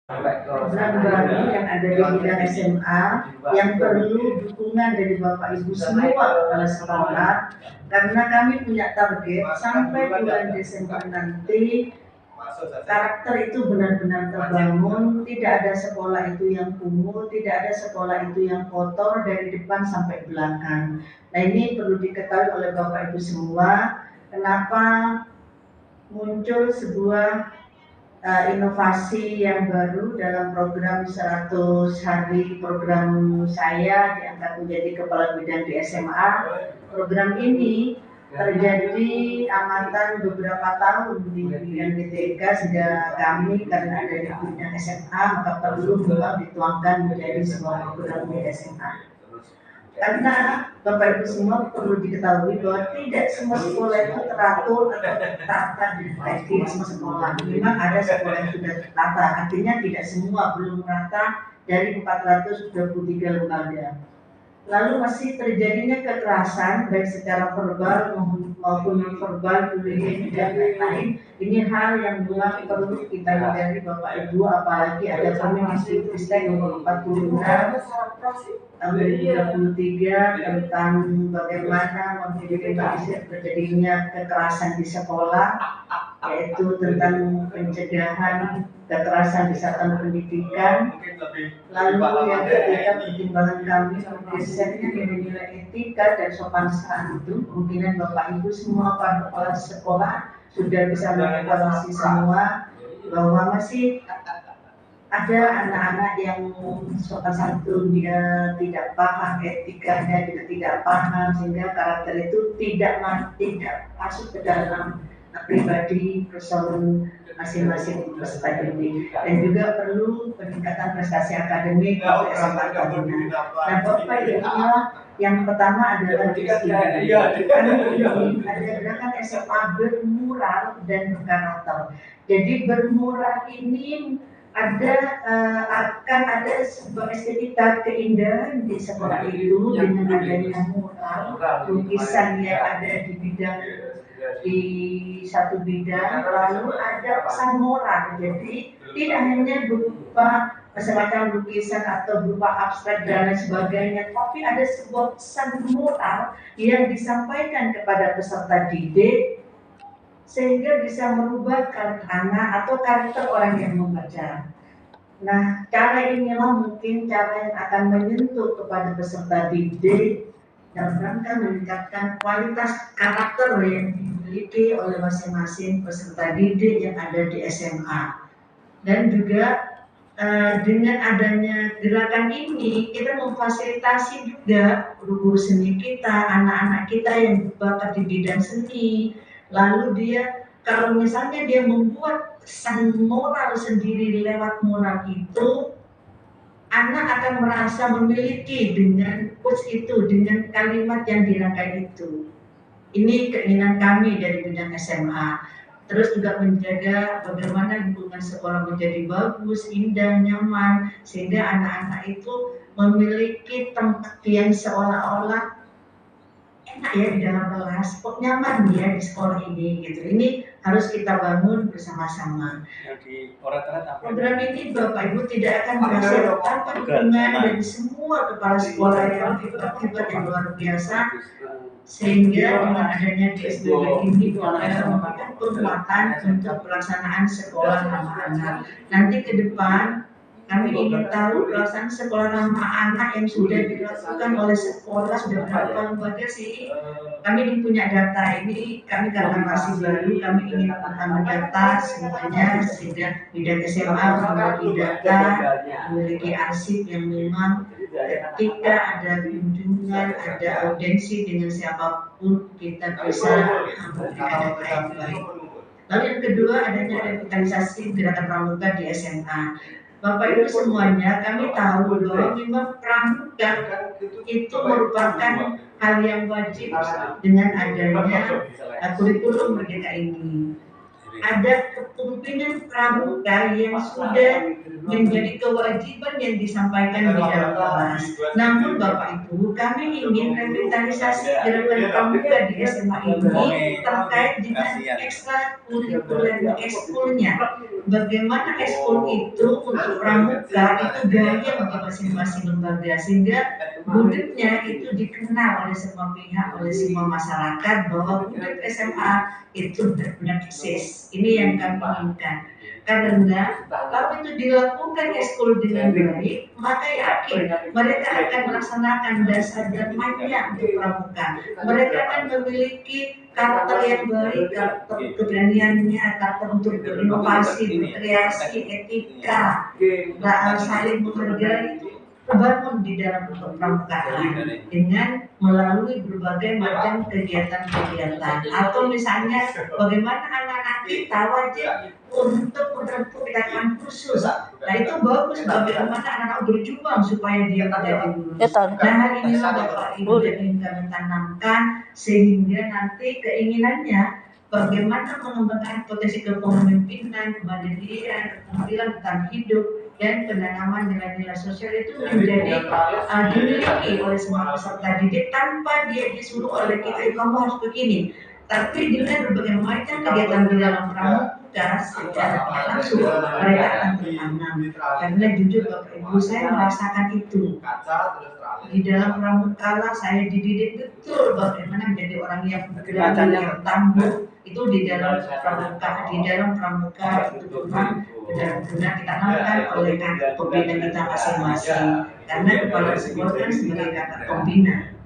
program baru yang ada di bidang SMA yang perlu dukungan dari Bapak Ibu semua kepala sekolah, karena kami punya target sampai bulan Desember nanti karakter itu benar-benar terbangun, tidak ada sekolah itu yang kumuh, tidak ada sekolah itu yang kotor dari depan sampai belakang. Nah, ini perlu diketahui oleh Bapak Ibu semua, kenapa muncul sebuah inovasi yang baru dalam program 100 hari program saya diangkat menjadi kepala bidang di SMA. Program ini terjadi amatan beberapa tahun di bidang DTK sehingga kami karena ada di bidang SMA maka perlu memang dituangkan menjadi sebuah program di SMA. Karena Bapak Ibu semua perlu diketahui bahwa tidak semua sekolah itu teratur atau tertata di semua sekolah. Memang ada sekolah yang sudah tertata, artinya tidak semua, belum rata dari 423 lembaga. Lalu masih terjadinya kekerasan baik secara verbal maupun non verbal, bullying dan lain-lain. Ini hal yang memang perlu kita hindari Bapak Ibu, apalagi ada Permendikbudristek nomor 46 tahun 2023 tentang bagaimana meminimalisir terjadinya kekerasan di sekolah, yaitu tentang pencegahan kekerasan di satuan pendidikan. Lalu yang ketiga, pertimbangan kami risetnya nilai-nilai etika dan sopan santun. Kemungkinan Bapak Ibu semua para kepala sekolah sudah bisa mengevaluasi semua bahwa masih ada anak-anak yang sopan santun, dia tidak paham etikanya, dia tidak paham sehingga karakter itu tidak masuk ke dalam pribadi personal masing-masing peserta didik, dan juga perlu peningkatan prestasi akademik untuk SMA Taruna. Nah, Bapak inilah yang pertama adalah kami ini ada gerakan SMA bermural dan berkarakter. Jadi bermural ini akan ada sebuah estetika keindahan di sekolah itu dengan adanya mural, lukisan yang ada di satu bidang, lalu ada pesan moral. Jadi tidak hanya berupa semacam lukisan atau berupa abstrak dan lain sebagainya, tapi ada sebuah pesan moral yang disampaikan kepada peserta didik sehingga bisa merubah karakter anak atau karakter orang yang membaca. Nah, cara inilah mungkin cara yang akan menyentuh kepada peserta didik dalam rangka meningkatkan kualitas karakter yang dimiliki oleh masing-masing peserta didik yang ada di SMA. Dan juga dengan adanya gerakan ini, kita memfasilitasi juga guru seni kita, anak-anak kita yang bakat di bidang seni. Lalu dia, kalau misalnya dia membuat pesan moral sendiri lewat moral itu, anak akan merasa memiliki dengan quotes itu, dengan kalimat yang dirangkai itu. Ini keinginan kami dari bidang SMA. Terus juga menjaga bagaimana lingkungan sekolah menjadi bagus, indah, nyaman, sehingga anak-anak itu memiliki tempat yang seolah-olah enak ya di dalam kelas, kok nyaman ya di sekolah ini gitu. Ini harus kita bangun bersama-sama. Program ini Bapak Ibu tidak akan berhasil tanpa dukungan dari semua kepala sekolah yang hebat-hebat yang luar biasa, sehingga dengan adanya PSBB ini akan memberikan penguatan untuk pelaksanaan sekolah ramah anak. Nanti ke depan kami ingin tahu pelaksanaan sekolah ramah anak yang sudah dilakukan oleh sekolah sudah berapa lembaga sih? Kami ingin punya data ini, kami karena masih baru, kami ingin mendata semuanya sehingga bidang SMA memiliki data, memiliki arsip yang memang ketika ada kunjungan, ada audiensi dengan siapapun kita bisa memberikan data yang baik. Lalu yang kedua adanya revitalisasi gerakan pramuka di SMA. Bapak Ibu semuanya, kami tahu bahwa memang pramuka itu merupakan hal yang wajib dengan adanya kurikulum Merdeka ini. ada kepemimpinan pramuka yang sudah menjadi kewajiban yang disampaikan di dalam kelas. Namun Bapak Ibu, kami ingin revitalisasi gerakan pramuka di SMA ini terkait dengan ekstrakurikuler ekskulnya. Bagaimana ekskul itu untuk pramuka itu gaya bagi masing-masing lembaga, sehingga budetnya itu dikenal oleh semua pihak, oleh semua masyarakat bahwa budet SMA itu benar-benar eksis. Ini yang kami inginkan. Karena kalau itu dilakukan ekskul dengan baik, maka yakin mereka akan melaksanakan dasar dan mainnya untuk pramuka. Mereka akan memiliki karakter yang baik, karakter keberaniannya, karakter untuk berinovasi, berkreasi, etika, saling menghargai itu terbangun di dalam perpramukaan dengan melalui berbagai macam kegiatan-kegiatan, atau misalnya bagaimana anak-anak kita wajib untuk pendekatan khusus. Nah itu bagus, bagaimana anak-anak berjuang supaya dia menjadi lulus. Nah hal inilah Bapak Ibu yang ingin kami tanamkan, sehingga nanti keinginannya bagaimana mengembangkan potensi kepemimpinan, kemandirian, keterampilan tentang hidup, dan penanaman nilai-nilai sosial itu menjadi dimiliki oleh semua peserta didik tanpa dia disuruh oleh kita, kamu harus begini. Tapi dengan berbagai macam kegiatan di dalam pramuka secara tidak langsung mereka akan tertanam. Karena jujur Bapak Ibu, saya merasakan itu. Di dalam pramuka lah saya dididik betul bagaimana menjadi orang yang berani, yang tangguh. Itu di dalam pramuka itu memang benar-benar ditanamkan oleh kakak pembina kita masing-masing. Karena kepala sekolah kan sebagai kakak pembina.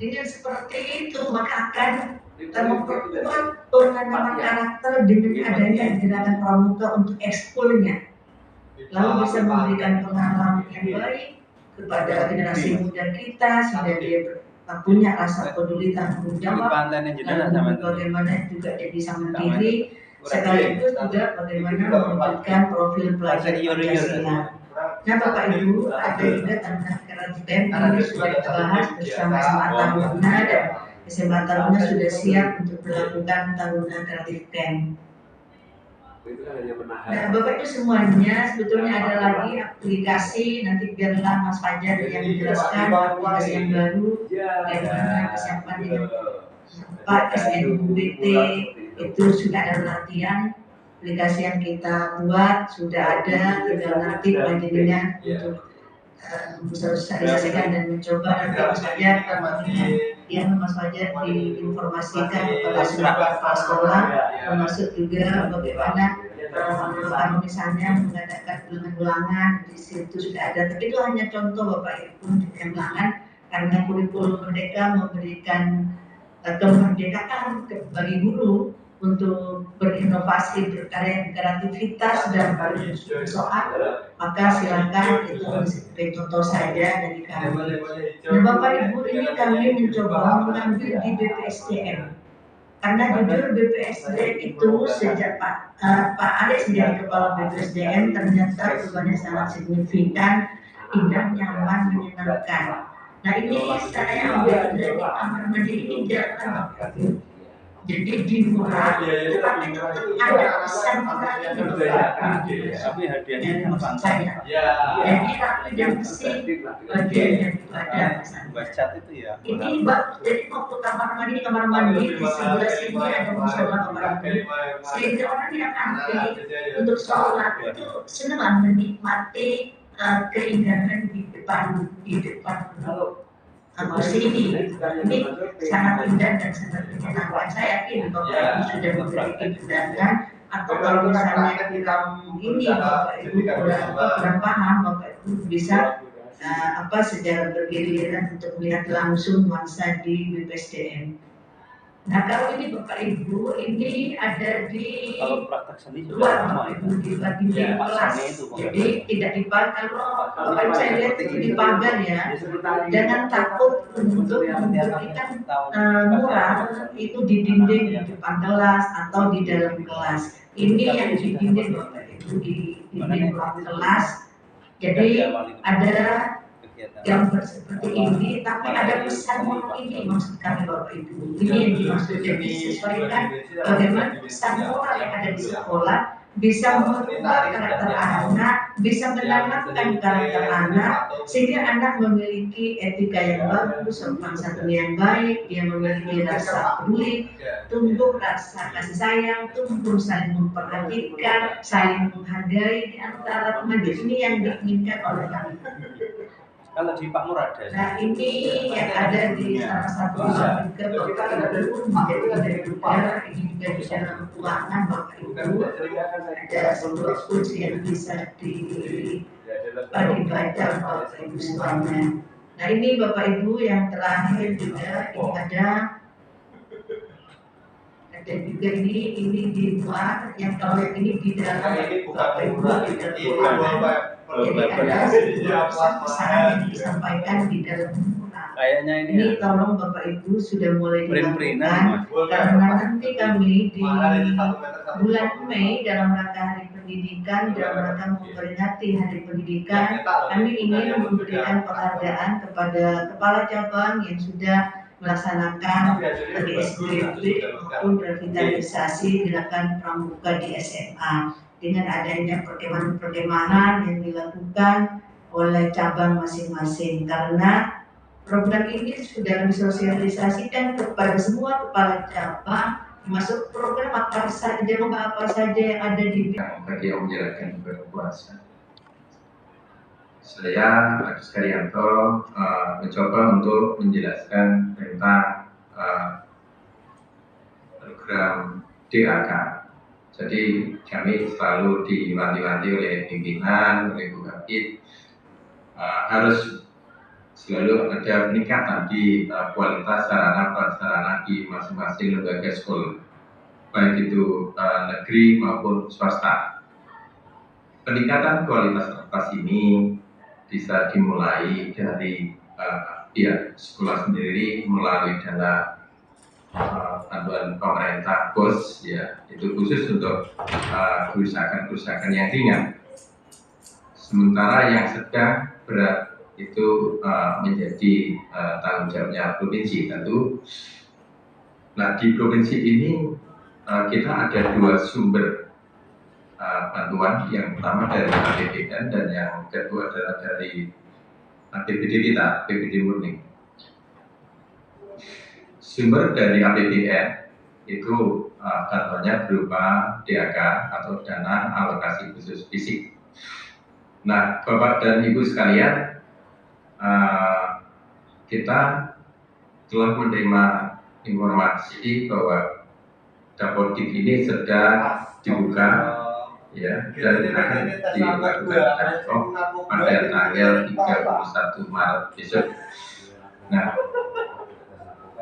Dengan seperti itu maka akan memperkuat penanaman karakter dengan adanya gerakan pramuka untuk ekskulnya. Lalu bisa memberikan pengalaman yang baik kepada generasi muda kita, sehingga dia punya rasa peduli tanggung jawab, dan bagaimana juga dia bisa mandiri, sekaligus juga bagaimana mewujudkan profil pelajar Pancasila. Nah Bapak Ibu, ada juga tentang kerajinan ini sudah dibahas bersama SMA Taruna, dan SMA Taruna sudah siap untuk melakukan Taruna Kreatif Camp. Nah Bapak Ibu semuanya, sebetulnya ada lagi aplikasi, nanti biarlah Mas Fajar yang menjelaskan aplikasi yang baru, bagaimana kesiapan dengan Pak SNBT itu sudah ada latihan. Aplikasi yang kita buat sudah ada, tinggal nanti panjenengan untuk mensosialisasikan dan mencoba. Nanti Mas Fajar yang Mas Fajar diinformasikan kepada semua kepala sekolah, termasuk juga bagaimana kalau misalnya mengadakan ulangan di situ sudah ada. Tapi itu hanya contoh Bapak Ibu yang ulangan, karena kurikulum Merdeka memberikan kemerdekaan bagi guru untuk berinovasi, berkarya, kreativitas, dan soal, maka silakan itu sebagai contoh saja dari kami. Nah Bapak Ibu, ini kami mencoba mengambil di BPSDM, karena jujur BPSDM itu sejak Pak Alex menjadi kepala BPSDM ternyata perubahannya sangat signifikan, indah, nyaman, menyenangkan. Nah ini saya ambil dari kamar mandi ini jalan. Jadi di murah, tetapi tetap ada pesan moral ini tapi hadiahnya maksud saya. Jadi rapi dan bersih bagian daripada pesan. Bacat itu ya. Ini jadi waktu kamar mandi di sebelah sini ada musola Bapak Ibu, sehingga orang yang antri untuk sholat itu senang menikmati keindahan di depan kursi ini sangat indah dan sangat menyenangkan. Saya yakin Bapak Ibu sudah memiliki tindakan, atau kalau misalnya bilang ini Bapak Ibu kurang paham, Bapak Ibu bisa secara bergiliran untuk melihat langsung nuansa di BPSDM. Nah kalau ini Bapak Ibu, ini ada di luar Bapak Ibu, di bagian kelas. Jadi tidak dipagar. Kalau Bapak Ibu saya lihat itu di pagar ya. Jangan takut untuk memberikan mural itu di dinding di depan kelas atau di dalam kelas. Ini yang di dinding Bapak Ibu, di dinding ruang kelas. Jadi ada gambar seperti ini, tapi ada pesan moral ini maksud kami Bapak Ibu. Ini yang dimaksud, jadi disesuaikan bagaimana pesan moral yang ada di sekolah bisa merubah karakter anak, bisa menanamkan karakter anak, sehingga anak memiliki etika yang bagus, sopan santun yang baik, dia memiliki rasa peduli, tumbuh rasa kasih sayang, tumbuh saling memperhatikan, saling menghargai di antara teman. Ini yang diinginkan oleh kami. Kalau di Pak Nur ada. Nah, ini yang ada di salah satu juga Bapak Ibu, menjadi juga ini juga di dalam ruangan Bapak Ibu ada sebuah kursi yang bisa dibaca Bapak Ibu semuanya. Nah, ini Bapak Ibu yang terakhir juga ini ada juga ini di luar, yang kalau ini di dalam Bapak Ibu di dalam ruangan. Jadi ada pesan-pesan yang disampaikan di dalam mural. Kayaknya ini tolong Bapak Ibu sudah mulai dilakukan, karena nanti kami di bulan Mei dalam rangka Hari Pendidikan, dalam rangka memperingati Hari Pendidikan, kami ingin memberikan penghargaan kepada kepala cabang yang sudah melaksanakan PSBB maupun revitalisasi gerakan pramuka di SMA. Dengan adanya perkemahan-perkemahan yang dilakukan oleh cabang masing-masing, karena program ini sudah disosialisasikan kepada semua kepala cabang, termasuk program apa saja yang ada di bagi yang menjalankan ibadah puasa. Saya Agus Karyanto mencoba untuk menjelaskan tentang program DAK. Jadi kami selalu diwanti-wanti oleh pimpinan, oleh Bu Kapit, harus selalu ada peningkatan di kualitas sarana prasarana di masing-masing lembaga sekolah, baik itu negeri maupun swasta. Peningkatan kualitas atas ini bisa dimulai dari pihak sekolah sendiri melalui dana bantuan pemerintah BOS, ya, itu khusus untuk kerusakan-kerusakan yang ringan. Sementara yang sedang berat itu menjadi tanggung jawabnya provinsi tentu. Nah, di provinsi ini kita ada dua sumber bantuan, yang pertama dari APBN dan yang kedua adalah dari APBD kita, APBD murni. Sumber dari APBN itu bantuannya berupa DAK atau dana alokasi khusus fisik. Nah, Bapak dan Ibu sekalian, kita telah menerima informasi bahwa Dapodik ini sedang dibuka, ya, dan akan dilakukan pada tanggal 31 Maret besok. Nah,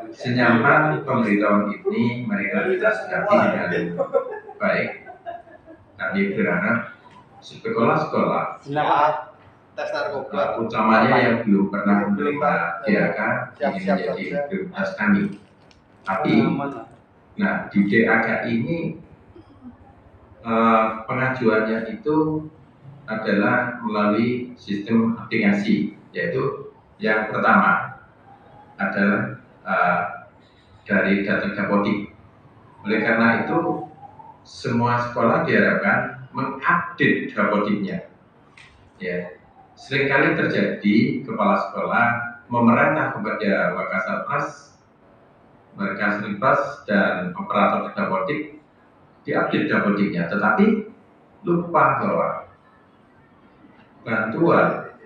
senyambang pemberitahuan ini mereka tidak sikapi dengan baik. Kami berharap sekolah-sekolah, utamanya yang belum pernah menerima DAK, ini menjadi prioritas kami. Tapi, nah, di DAK ini pengajuannya itu adalah melalui sistem aplikasi, yaitu yang pertama adalah dari data Dapodik. Oleh karena itu, semua sekolah diharapkan mengupdate Dapodiknya. Ya, seringkali terjadi kepala sekolah memerintah kepada Wakasatgas dan operator Dapodik diupdate Dapodiknya, tetapi lupa bahwa bantuan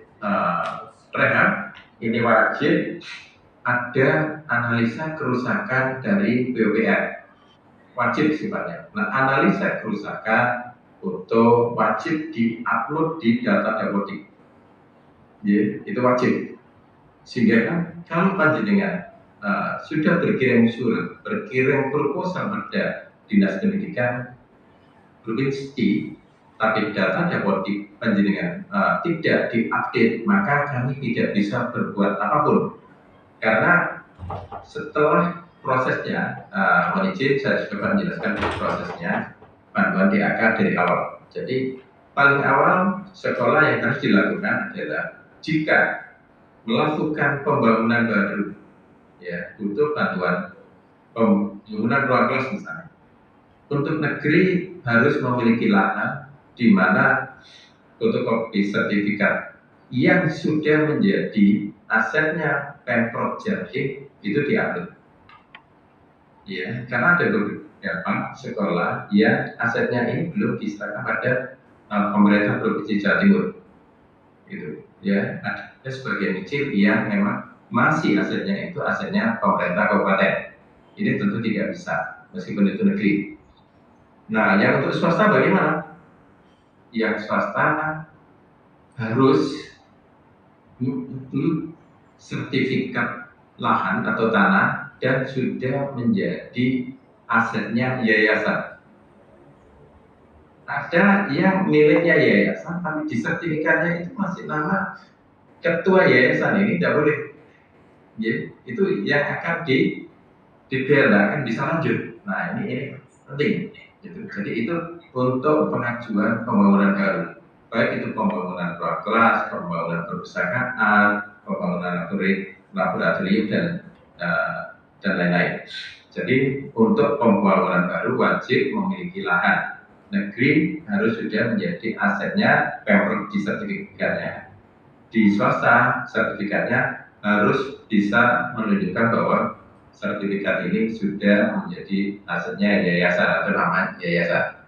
rehab ini wajib ada analisa kerusakan dari PUPR, wajib sifatnya. Nah, analisa kerusakan foto wajib diupload di data Dapodik, ya, itu wajib. Sehingga kan kalau panjenengan sudah berkirim surat, berkirim proposal pada Dinas Pendidikan Provinsi, tapi data Dapodik panjenengan tidak diupdate, maka kami tidak bisa berbuat apapun. Karena setelah prosesnya, mohon izin saya juga menjelaskan prosesnya bantuan DAK dari awal. Jadi paling awal sekolah yang harus dilakukan adalah jika melakukan pembangunan baru, ya butuh bantuan pembangunan ruang kelas misalnya. Untuk negeri harus memiliki lahan di mana fotokopi sertifikat yang sudah menjadi asetnya Pemprov Jatim itu diambil. Ya, karena ada beberapa sekolah yang asetnya ini belum diserahkan pada pemerintah Provinsi Jawa Timur. Gitu. Ya, ada sebagian kecil yang memang masih asetnya itu asetnya pemerintah kabupaten. Ini tentu tidak bisa, meskipun itu negeri. Nah, yang untuk swasta bagaimana? Yang swasta harus sertifikat lahan atau tanah dan sudah menjadi asetnya yayasan. Ada yang miliknya yayasan, tapi di sertifikatnya itu masih nama ketua yayasan, ini tidak boleh. Ya, itu yang akan akan bisa lanjut. Nah, ini penting. Gitu. Jadi itu untuk pengajuan pembangunan baru, baik itu pembangunan ruang kelas, pembangunan perpustakaan, pembangunan laboratorium dan lain-lain. Jadi untuk pembangunan baru wajib memiliki lahan. Negeri harus sudah menjadi asetnya Pemprov di sertifikatnya. Di swasta sertifikatnya harus bisa menunjukkan bahwa sertifikat ini sudah menjadi asetnya yayasan atau nama yayasan.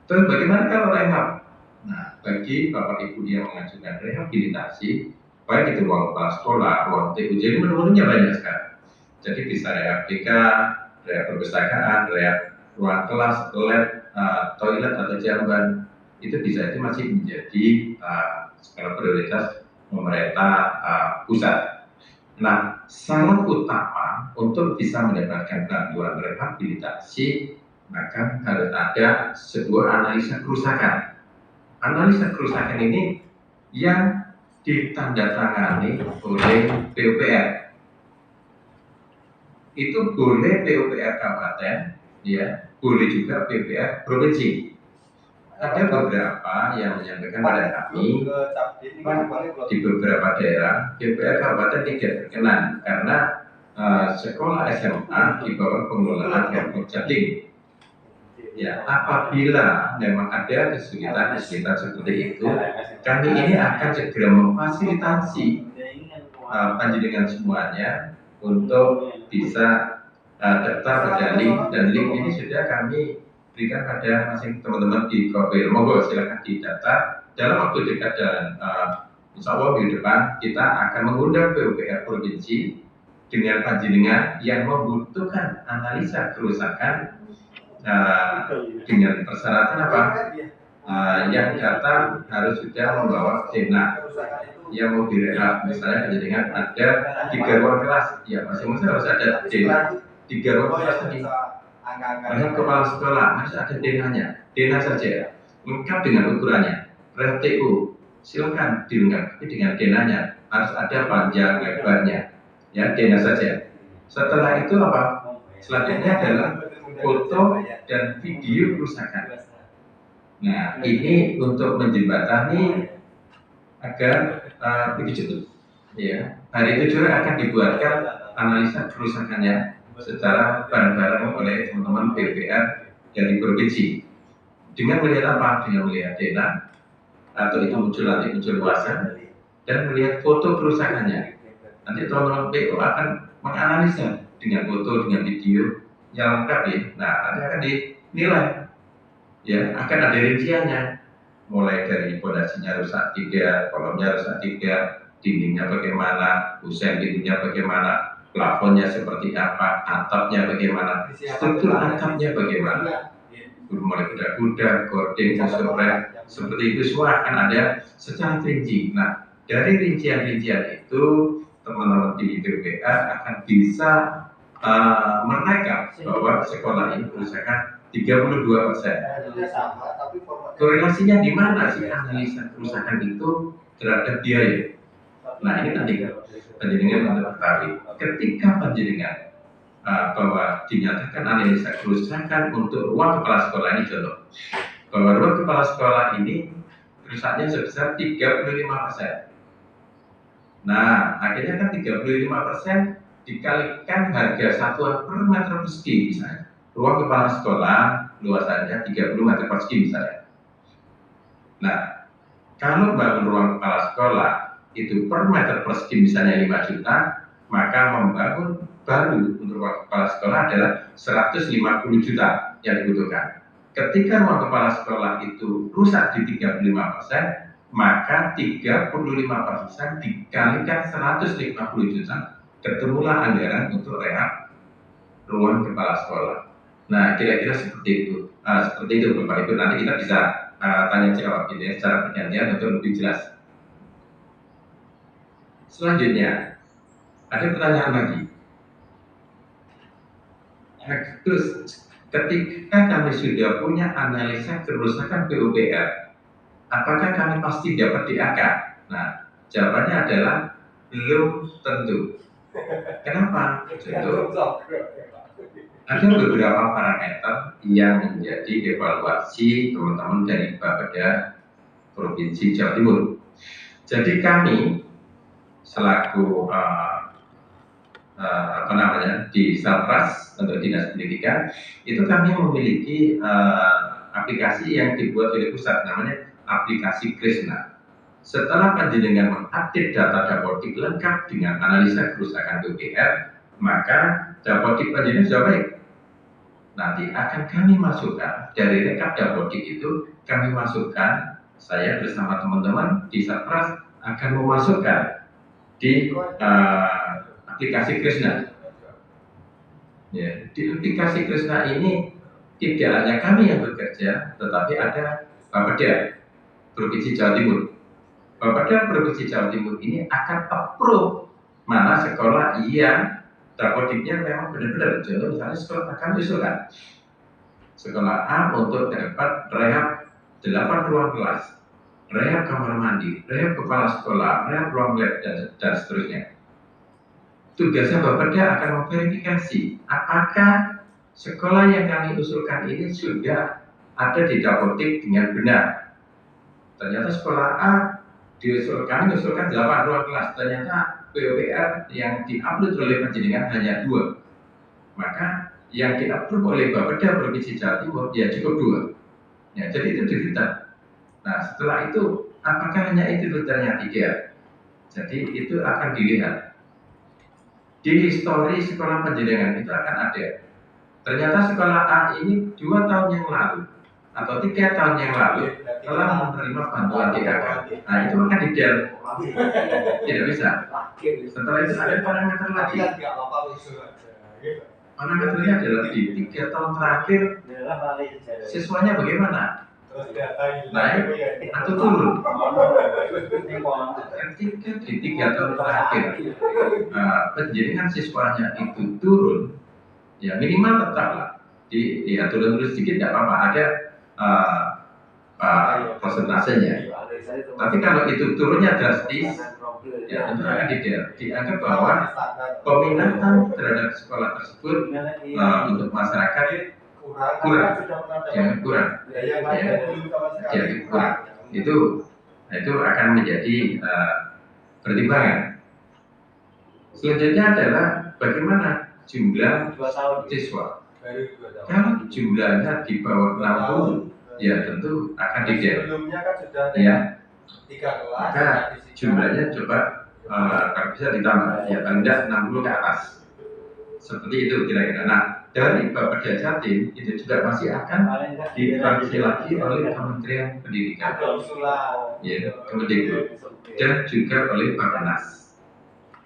Terus bagaimana kalau rehab? Nah, bagi Bapak Ibu yang mengajukan rehabilitasi, baik itu ruang kepala sekolah, ruang TU, jadi menu-menunya banyak sekali. Jadi bisa rehab TK, rehab perpustakaan, rehab ruang kelas, lab, toilet atau jamban, itu masih menjadi skala prioritas pemerintah pusat. Nah, syarat utama untuk bisa mendapatkan bantuan rehabilitasi, maka harus ada sebuah analisa kerusakan. Analisa kerusakan ini yang ditandatangani oleh PUPR. Itu boleh PUPR kabupaten, ya, boleh juga PUPR provinsi. Ada beberapa yang menyampaikan pada kami di beberapa daerah PUPR kabupaten tidak berkenan karena sekolah SMA di bawah pengelolaan Pemprov Jatim. Ya, apabila memang ada kesulitan seperti itu, kami ini akan segera memfasilitasi panjenengan semuanya untuk bisa daftar pada link, dan link ini sudah kami berikan pada masing teman-teman di Kopil. Monggo silakan didaftar. Dalam waktu dekat dan insya Allah di depan kita akan mengundang PUPR provinsi dengan panjenengan yang membutuhkan analisa kerusakan dengan persyaratan apa? Yang datang harus sudah membawa DNA yang mau direhab. Misalnya panjenengan ada 3 ruang kelas, ya masing-masing harus ada DNA 3 ruang kelas tadi. Karena kepala sekolah harus ada DNA-nya, DNA saja, lengkap dengan ukurannya. Rehab TU, silakan dilengkapi dengan DNA-nya, harus ada panjang lebarnya, ya DNA saja. Setelah itu apa? Selanjutnya adalah foto dan video kerusakan. Nah, ini untuk menjembatani agar begitu. Ya, hari itu juga akan dibuatkan analisa kerusakannya secara bareng-bareng oleh teman-teman PUPR dari provinsi. Dengan melihat apa? Dengan melihat DNA atau itu muncul luasan dan melihat foto kerusakannya. Nanti teman-teman PU akan menganalisa dengan foto, dengan video yang lengkap ya. Nah, nanti akan dinilai. Ya, akan ada rinciannya. Mulai dari pondasinya rusak 3, kolomnya rusak 3, dindingnya bagaimana, usen dindingnya bagaimana, plafonnya seperti apa, atapnya bagaimana, struktur atapnya bagaimana, mulai kuda-kuda, gording, surret, seperti itu semua akan ada secara rinci. Nah, dari rincian-rincian itu teman-teman di PUPR akan bisa merekam bahwa sekolah ini kerusakan 32%. Korelasinya di mana sih analisa kerusakan itu terhadap biaya? Nah, ini penting panjenengan untuk ketahui. Ketika panjenengan bahwa dinyatakan analisa kerusakan untuk ruang kepala sekolah ini contoh, bahwa ruang kepala sekolah ini rusaknya sebesar 35%. Nah, akhirnya kan 35% dikalikan harga satuan per meter persegi misalnya. Ruang kepala sekolah luasannya 30 meter persegi misalnya. Nah, kalau bangun ruang kepala sekolah itu per meter persegi misalnya 5 juta, maka membangun baru untuk ruang kepala sekolah adalah 150 juta yang dibutuhkan. Ketika ruang kepala sekolah itu rusak di 35%, maka 35% dikalikan 150 juta, ketemulah anggaran untuk rehab ruang kepala sekolah. Nah, kira-kira seperti itu. Seperti itu Bapak Ibu, nanti kita bisa tanya jawab gitu ya, secara bergantian untuk lebih jelas. Selanjutnya, ada pertanyaan lagi. Terus, ketika kami sudah punya analisa kerusakan PUPR, apakah kami pasti dapat DAK? Nah, jawabannya adalah belum tentu. Kenapa? Tentu ada beberapa parameter yang menjadi evaluasi teman-teman dari Bapeda Provinsi Jawa Timur. Jadi kami selaku di Satras untuk Dinas Pendidikan itu kami memiliki aplikasi yang dibuat oleh pusat, namanya aplikasi Krisna. Setelah panjenengan mengupdate data dapodik lengkap dengan analisa kerusakan PUPR, maka dapodik panjenengan sudah baik. Nanti akan kami masukkan dari rekap dapodik itu, kami masukkan, saya bersama teman-teman di Satras akan memasukkan di aplikasi Krisna. Ya, di aplikasi Krisna ini tidak hanya kami yang bekerja, tetapi ada Bapeda Provinsi Jawa Timur. Bapeda Provinsi Jawa Timur ini akan approve mana sekolah yang dapodiknya memang benar-benar. Contoh misalnya sekolah kami usulkan sekolah A untuk dapat rehab 8 ruang kelas, rehab kamar mandi, rehab kepala sekolah, rehab ruang lab, dan seterusnya. Tugasnya Bapeda akan memverifikasi apakah sekolah yang kami usulkan ini sudah ada di dapodik dengan benar. Ternyata sekolah A kami usulkan 8 ruang kelas, ternyata PUPR yang diupload oleh panjenengan hanya 2. Maka yang diupload oleh Bapeda Provinsi Jawa Timur ya cukup 2. Ya, jadi itu difilter. Nah, setelah itu apakah hanya itu filternya? Tidak. Jadi itu akan dilihat di histori sekolah panjenengan, itu akan ada. Ternyata sekolah A ini 2 tahun yang lalu atau 3 tahun yang lalu telah menerima bantuan DAK. Nah, itu akan detail. Tidak bisa. Setelah itu ada parameter lagi. Parameternya adalah di 3 tahun terakhir siswanya bagaimana? Naik atau turun? Ketika di 3 tahun terakhir penjaringan siswanya itu turun, ya minimal tetaplah turun sedikit tidak apa-apa, ada persentasenya. Tapi kalau itu turunnya drastis, ya tentu akan dianggap bahwa peminatan terhadap sekolah tersebut untuk masyarakat kurang. Itu akan menjadi pertimbangan. Selanjutnya adalah bagaimana jumlah siswa. Kalau jumlahnya di bawah 60, ya tentu akan detail. Ya, maka jumlahnya coba kalau bisa ditambah, ya paling tidak 60 ke atas. Seperti itu kira-kira. Nah, dari Bapeda Jatim itu juga masih akan dikaji lagi oleh Kementerian Pendidikan, ya, Kemendikbud, dan juga oleh Bappenas.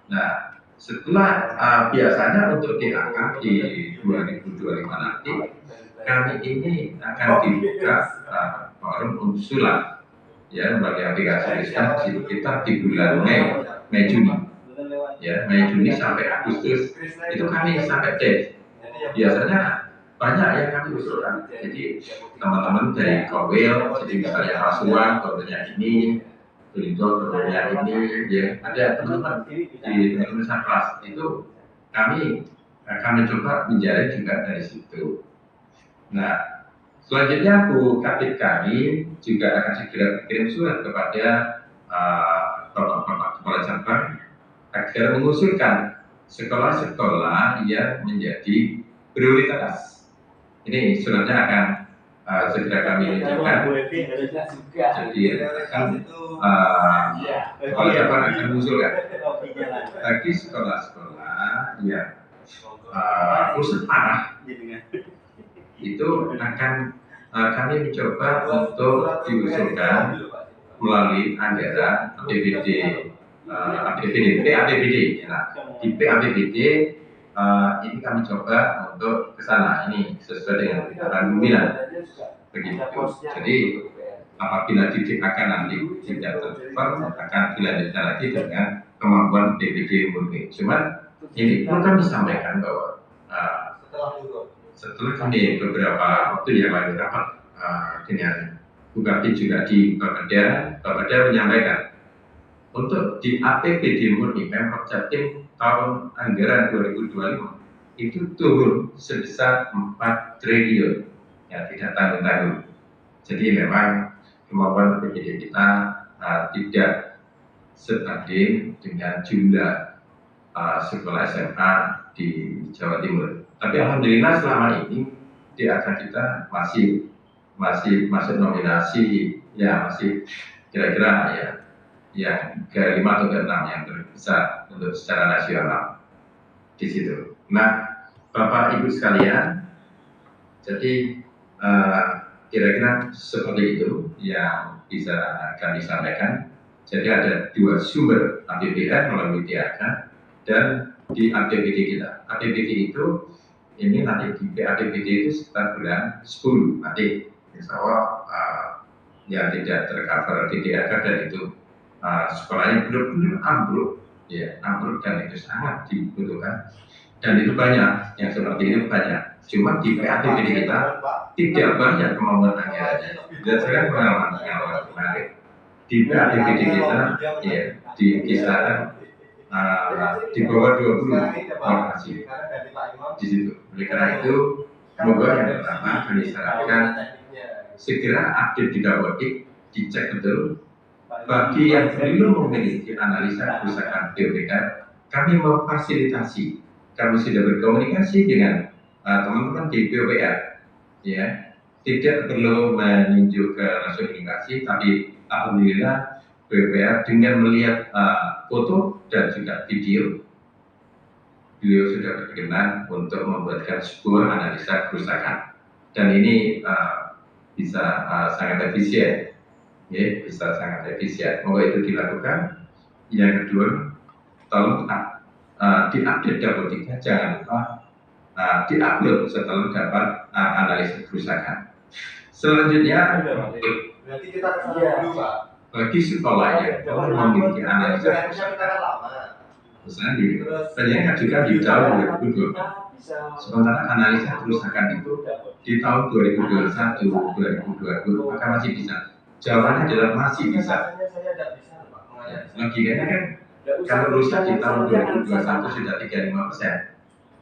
Nah, setelah biasanya untuk DAK di 2025 nanti, kami ini akan dibuka forum usulan, ya, bagi aplikasi Krisna sekitar di bulan Mei Juni, ya, Mei Juni sampai Agustus itu kami sampai date. Biasanya banyak yang kami usulkan. Jadi teman-teman dari Kowil, jadi misalnya Rasuan, Kowilnya ini, Belindo, Kowilnya ini, ya, ada teman-teman di teman-teman Satras itu kami coba menjaring juga dari situ. Nah, selanjutnya Bu Kapit kami juga akan segera kirim surat kepada Bapak Kepala Cabang agar mengusulkan sekolah-sekolah yang menjadi prioritas. Ini suratnya akan segera kami tunjukkan. Jadi kepala cabang akan mengusulkan bagi sekolah-sekolah yang rusak parah itu akan kami mencoba untuk diusulkan melalui anggaran APBD, PAPBD. Nah, di PAPBD ini kami coba untuk ke sana. Ini sesuai dengan arahan pimpinan. Begitu. Jadi apabila didesakan nanti tidak tercover akan dilanjutkan lagi dengan kemampuan PPD murni. Cuman ini perlu kami sampaikan bahwa setelah kami beberapa waktu yang lalu rapat dengan Bupati juga di Bapeda menyampaikan untuk di APBD murni Pemprov Jatim tahun anggaran 2025 itu turun sebesar 4 triliun, ya tidak tanggung-tanggung. Jadi memang kemampuan APBD kita tidak sebanding dengan jumlah sekolah SMA di Jawa Timur. Tapi alhamdulillah selama ini di angka kita masih masuk nominasi, ya masih kira-kira ya yang ke-5 atau ke-6 yang terbesar untuk secara nasional di situ. Nah, Bapak Ibu sekalian, jadi kira-kira seperti itu yang bisa kami sampaikan. Jadi ada 2 sumber APBN melalui DAK dan di APBD kita. APBD itu ini nanti di APBD itu sekitar bulan 10 nanti insya Allah yang tidak tercover di DAK dan itu sekolahnya benar-benar ambruk, ya ambruk dan itu sangat dibutuhkan dan itu banyak yang seperti itu banyak. Cuma di APBD kita tidak banyak kemampuan anggarannya. Berdasarkan pengalaman kemarin di APBD kita, ya di kisaran di bawah 20 lokasi di situ. Oleh karena itu, semoga yang pertama kami sarankan segera update di Dapodik, dicek betul. Bagi yang belum memiliki analisa kerusakan PUBR, kami memfasilitasi. Kami sudah berkomunikasi dengan teman-teman di PUBR, ya tidak perlu menunjuk ke langsung komunikasi, tapi alhamdulillah PUBR dengan melihat foto dan juga video, beliau sudah berkenan untuk membuatkan sebuah analisa kerusakan dan ini bisa sangat efisien, ya bisa sangat efisien. Moga itu dilakukan. Yang kedua, tolong diupdate Dapodik, jangan lupa diupload setelah dapat analisa kerusakan. Selanjutnya, berarti kita dulu, Pak. Bagi sekolah yang memiliki analisa kerusakan, misalnya di penyiakan juga di tahun 2020, sementara analisa kerusakan itu di tahun 2021, 2022, maka masih bisa. Jawabannya adalah masih bisa. Ya, logikanya kan kalau rusak di tahun 2021 sudah 35%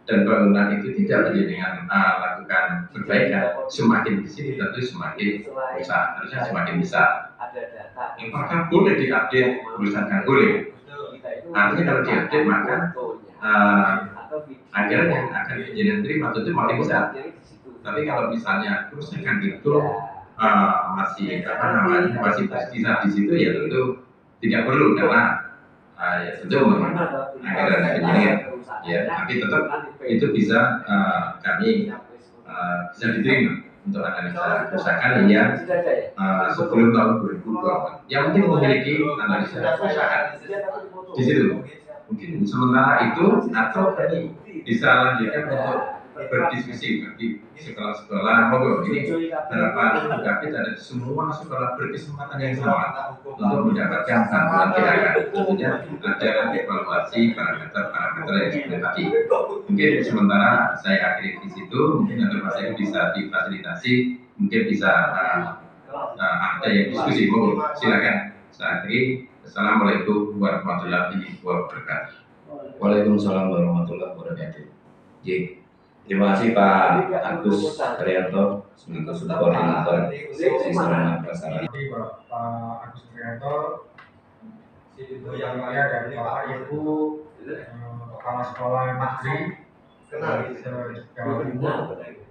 dan bangunan itu tidak dengan lakukan perbaikan, semakin di sini tentu semakin rusak, harusnya semakin besar. Apakah boleh diupdate kerusakan? Boleh. Artinya kalau diupdate maka anggaran yang akan kejadian terima tentu makin besar. Tapi kalau misalnya kerusakan itu masih masih tersisa di situ, ya tentu tidak perlu karena ya tentu anggaran kejadian, ya tapi tetap itu bisa kami bisa diterima untuk analisa kerusakan yang sebelum tahun 2024. Yang penting memiliki analisa kerusakan di situ. Mungkin sementara itu atau tadi bisa lanjutkan untuk berdiskusi bagi sekolah-sekolah. Moga ini harapan kita dan semua sekolah berkesempatan yang sama untuk mendapatkan bantuan DAK. Tentunya ada evaluasi parameter yang seperti tadi. Mungkin sementara saya akhiri di situ. Mungkin nanti Mas Eko bisa difasilitasi. Mungkin bisa ada yang diskusi. Moga silakan. Saya akhiri. Assalamualaikum warahmatullahi wabarakatuh. Waalaikumsalam warahmatullahi wabarakatuh. Terima kasih Pak Agus Trianto selaku koordinator sarana prasarana. Bapak Agus Trianto, yang mulia dan Bapak Ibu kepala sekolah negeri Kenal itu selanjutnya terkait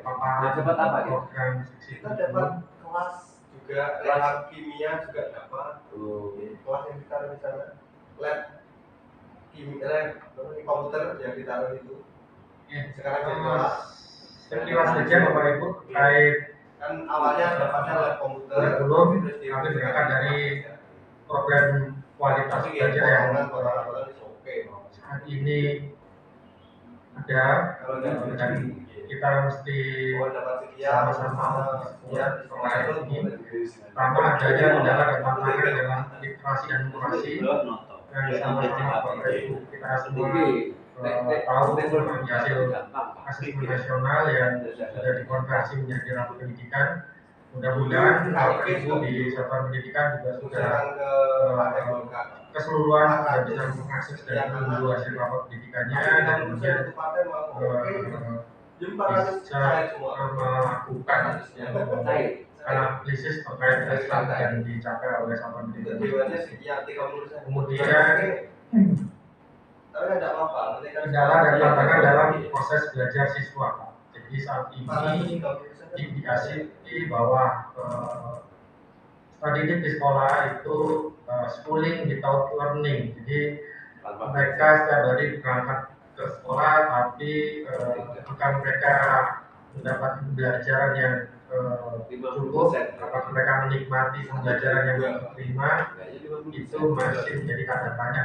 paparan program seksi kita dapat kelas juga lab kimia juga dapat kelas yang ditaruh di sana lab kimia lab komputer yang ditaruh itu sekarang jadi kelas sekilas saja Bapak Ibu terkait kan awalnya dapatnya lab komputer kurikulum kami berangkat dari program kualitas belajar yang saat ini ada dan kita mesti sama-sama support terkait ini. Pertama adanya kendala dan tantangan dalam literasi dan numerasi yang sama-sama Bapak Ibu kita semua tahu dari hasil asesmen nasional yang sudah dikonversi menjadi rapor pendidikan. Mudah-mudahan Bapak Ibu di satuan pendidikan juga sudah keseluruhan sudah bisa mengakses dan menunggu hasil rapor pendidikannya dan kemudian bisa melakukan analisis terkait prestasi yang dicapai oleh satuan pendidikan. Kemudian kendala dan tantangan dalam proses belajar siswa. Jadi saat ini diindikasi bahwa study di sekolah itu schooling without learning. Jadi mereka setiap hari berangkat ke sekolah tapi bukan mereka mendapat pembelajaran yang cukup, apakah mereka menikmati pembelajaran yang diterima itu masih menjadi tanda tanya,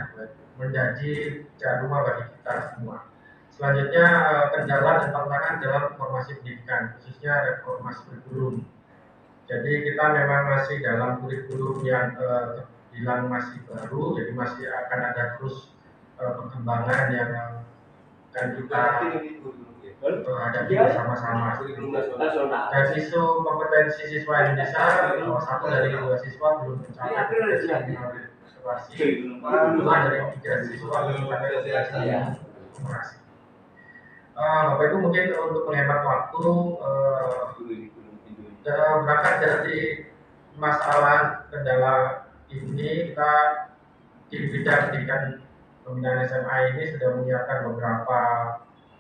menjadi pekerjaan rumah bagi kita semua. Selanjutnya kendala dan tantangan dalam reformasi pendidikan, khususnya reformasi kurikulum. Jadi kita memang masih dalam kurikulum yang terbilang masih baru, jadi masih akan ada terus perkembangan yang akan kita hadapi bersama-sama. Dan isu kompetensi siswa Indonesia, satu dari 2 siswa belum mencapai kompetensi literasi, 2 dari 3 siswa belum mencapai kompetensi numerasi. Bapak Ibu mungkin untuk menghemat waktu berangkat dari masalah kendala ini, kita di bidang pendidikan pembinaan SMA ini sudah menyiapkan beberapa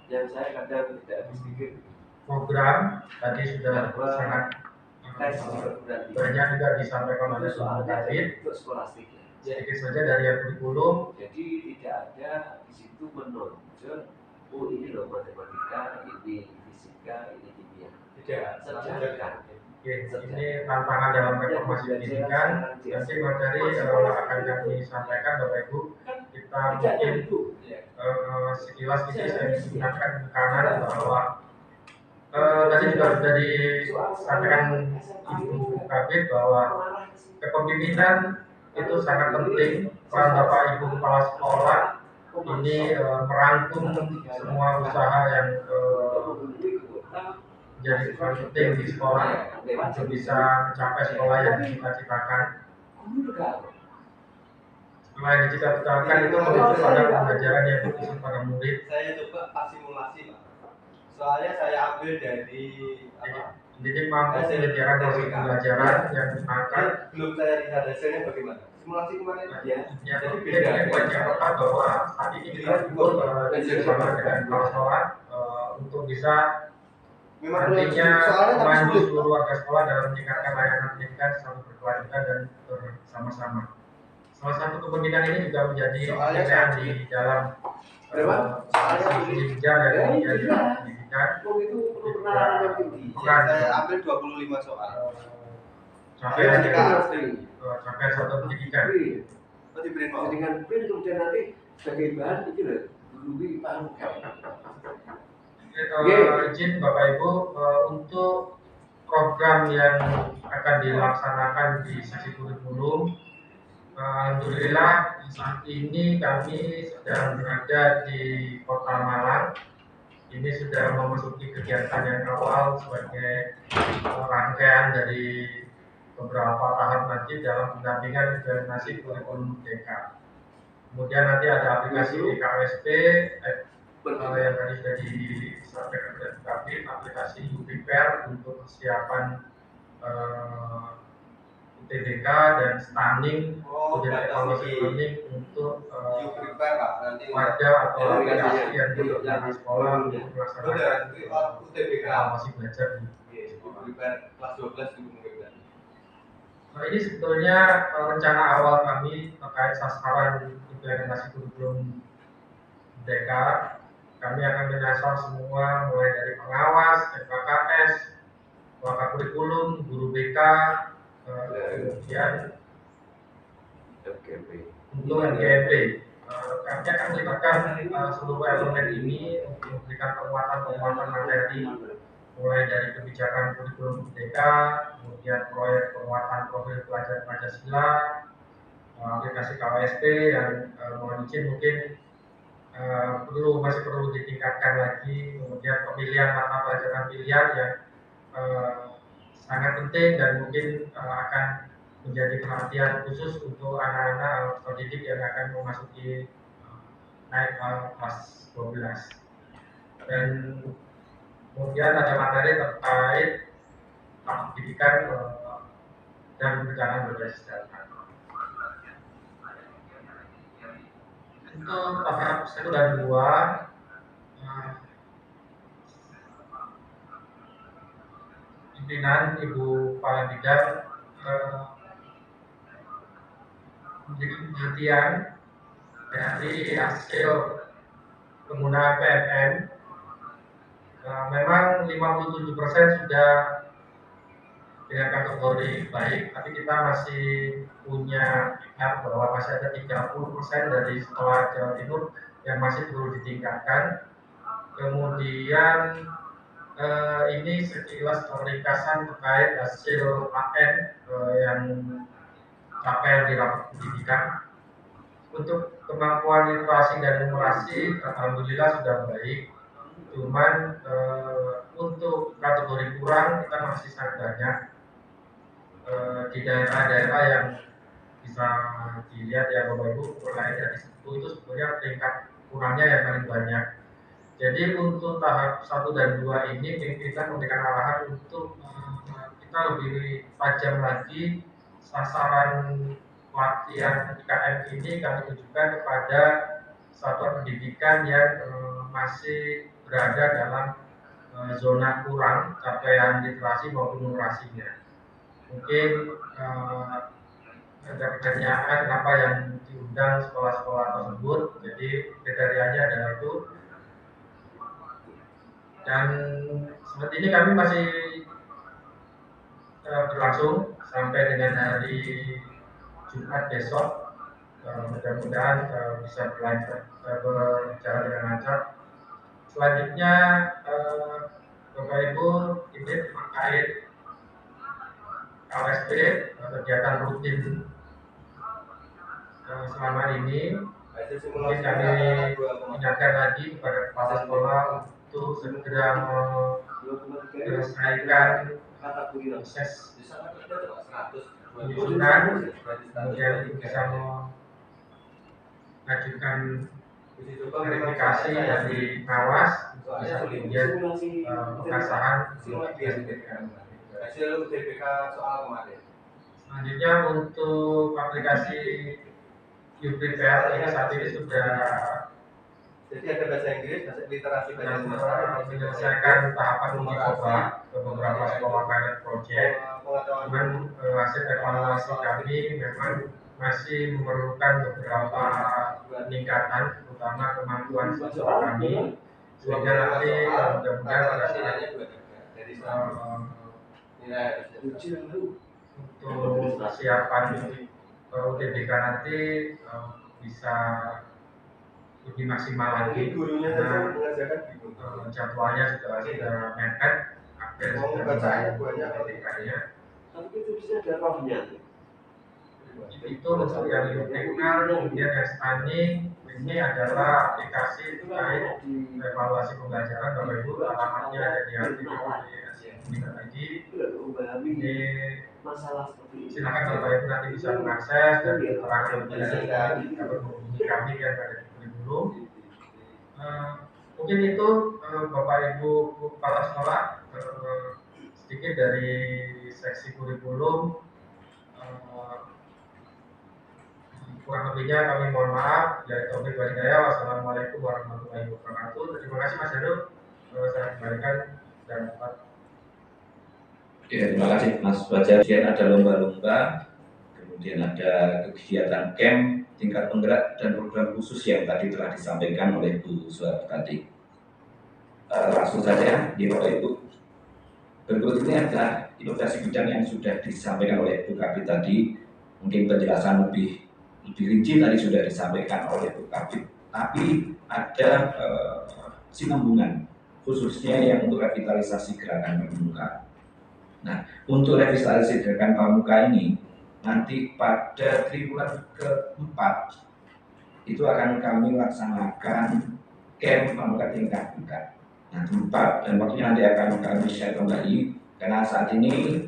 yang saya kadang tidak habis pikir program. Tadi sudah sangat banyak juga disampaikan oleh Pak David. Sedikit saja dari yang kurikulum. Jadi tidak ada di situ menonjol oh ini loh matematika, ini fisika, ini kimia. Tidak. Sedangkan ini tantangan dalam reformasi pendidikan. Nanti materi akan kami sampaikan Bapak Ibu. Kita mungkin sekilas ini saya menggunakan kanan bahwa tadi juga sudah disampaikan Ibu Kabit bahwa kepemimpinan itu sangat penting. Peran Bapak Ibu Kepala Sekolah ini merangkum semua usaha yang menjadi peran penting di sekolah untuk bisa mencapai sekolah yang dicita-citakan. Sekolah yang dicita-citakan itu merujuk pada pembelajaran yang berfokus pada murid. Saya coba simulasi Pak. Soalnya saya ambil dari Didik mampu menyediakan proses pembelajaran yang menyenangkan. Belum saya lihat hasilnya bagaimana. Simulasi kemarin Ya, jadi beda yang pertama bahwa saat ini kita ikut bersama dengan kepala sekolah untuk bisa nantinya memandu seluruh warga sekolah dalam meningkatkan layanan pendidikan secara berkelanjutan dan bersama-sama. Salah satu kepemimpinan ini juga menjadi pilihan di dalam jenjang dan pendidikan. Saya ambil 25 soal. Sampai satu pendidikan. dengan print kemudian nanti sebagai bahan itu loh dulu paham. Izin Bapak Ibu untuk program yang akan dilaksanakan di sesi kurikulum, alhamdulillah saat ini kami sedang berada di Kota Malang. Ini sudah memasuki kegiatan yang awal sebagai rangkaian dari beberapa tahap nanti dalam pendampingan implementasi kurikulum merdeka. Kemudian nanti ada aplikasi KSP yang tadi sudah disampaikan oleh Kabit, aplikasi Prepare untuk persiapan UTBK dan stunning, kemudian evaluasi learning untuk wadah atau aplikasi yang diberikan di sekolah untuk melaksanakan evaluasi belajar di kelas 12 itu mungkin. Nah, ini sebetulnya rencana awal kami terkait sasaran implementasi kurikulum Merdeka. Kami akan menyasar semua mulai dari pengawas, FKKS, wakil kurikulum, guru BK, kemudian untuk MGMP. Kami akan melibatkan seluruh elemen ini untuk memberikan penguatan materi mulai dari kebijakan kurikulum Merdeka, kemudian proyek penguatan profil pelajar Pancasila, aplikasi KWSP yang mohon izin mungkin masih perlu ditingkatkan lagi, kemudian pemilihan mata pelajaran pilihan yang sangat penting dan mungkin akan menjadi perhatian khusus untuk anak-anak pendidik yang akan memasuki naik kelas 12. Dan kemudian ada materi terkait pendidikan dan perencanaan berbasis data. Untuk tahap 1 dan 2, pimpinan Ibu Kepala Bidang menjadi perhatian dari hasil penggunaan PMM. Memang 57% sudah dengan kategori baik, tapi kita masih punya PR bahwa masih ada 30% dari sekolah Jawa Timur yang masih perlu ditingkatkan. Kemudian ini sekilas ringkasan terkait hasil AN yang capaian di rapat pendidikan. Untuk kemampuan literasi dan numerasi, alhamdulillah sudah baik. Cuman untuk kategori kurang kita masih sangat banyak di daerah-daerah yang bisa dilihat ya Bapak Ibu, mulai dari 10 itu sebenarnya tingkat kurangnya yang paling banyak. Jadi untuk tahap 1 dan 2 ini kita memberikan arahan untuk kita lebih tajam lagi sasaran pelatihan IKM ini kami tujukan kepada satuan pendidikan yang masih berada dalam zona kurang capaian literasi maupun numerasinya. Mungkin ada pertanyaan kenapa yang diundang sekolah-sekolah tersebut, jadi kriterianya adalah itu. Dan seperti ini kami masih berlangsung sampai dengan hari Jumat besok. Mudah-mudahan bisa berjalan dengan lancar. Selanjutnya Bapak Ibu ini terkait KWSP, kegiatan rutin selama ini. Mungkin kami ingatkan lagi kepada kepala sekolah untuk segera menyelesaikan proses penyusunan, kemudian bisa mengajukan verifikasi dari pengawas, bisa kemudian pengasahan hasil UTBK soal kemarin. Selanjutnya untuk aplikasi YouPrepare ini saat ini sudah jadi ada bahasa Inggris, bahasa literasi bahasa menyelesaikan tahapan uji coba ke beberapa sekolah pilot project. Cuman hasil evaluasi kami memang masih memerlukan beberapa peningkatan, terutama kemampuan siswa kami, sehingga nanti mudah-mudahan pada saat untuk persiapan UTBK nanti bisa lebih maksimal lagi karena jadwalnya sudah mepet, akhir sudah UTBK-nya. Tapi itu bisa ada rohnya. Itu untuk yang teknikal, kemudian yang stunning ini adalah aplikasi terkait evaluasi pembelajaran. Bapak Ibu, alamatnya ada di artikel lagi. Ini Masalah seperti ini. silakan Bapak Ibu nanti bisa mengakses dan keterangan lebih lanjut dapat menghubungi kami yang ada di kurikulum. Mungkin itu Bapak Ibu kepala sekolah sedikit dari seksi kurikulum. kurang lebihnya kami mohon maaf. Ya, taufiq wal hidayah. Wassalamualaikum warahmatullahi wabarakatuh. Terima kasih Mas Heru. Saya kembalikan dan dapat. Terima kasih Mas Fajar. Kemudian ada lomba-lomba, kemudian ada kegiatan camp, tingkat penggerak dan program khusus yang tadi telah disampaikan oleh Bu Suhar tadi. Langsung saja, di Bapak Ibu. Berikut ini adalah inovasi bidang yang sudah disampaikan oleh Bu Kabid tadi. Mungkin penjelasan lebih rinci tadi sudah disampaikan oleh Bu Kabid. Tapi ada sinambungan, khususnya yang untuk revitalisasi gerakan pramuka. Nah, untuk revitalisasi gerakan pramuka ini, nanti pada triwulan keempat itu akan kami laksanakan camp pramuka tingkat tingkat. Nah, tempat dan waktunya nanti akan kami share kembali karena saat ini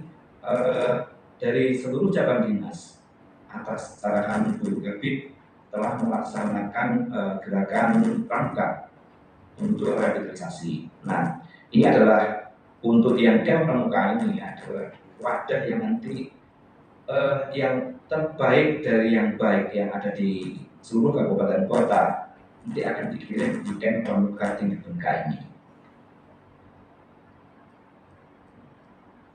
dari seluruh cabang dinas atas arahan Bu Kabid telah melaksanakan gerakan pramuka untuk revitalisasi. Nah, ini adalah untuk yang camp pramuka ini adalah wadah yang nanti yang terbaik dari yang baik yang ada di seluruh kabupaten kota nanti akan dikirim di camp pramuka tingkat tingkat ini.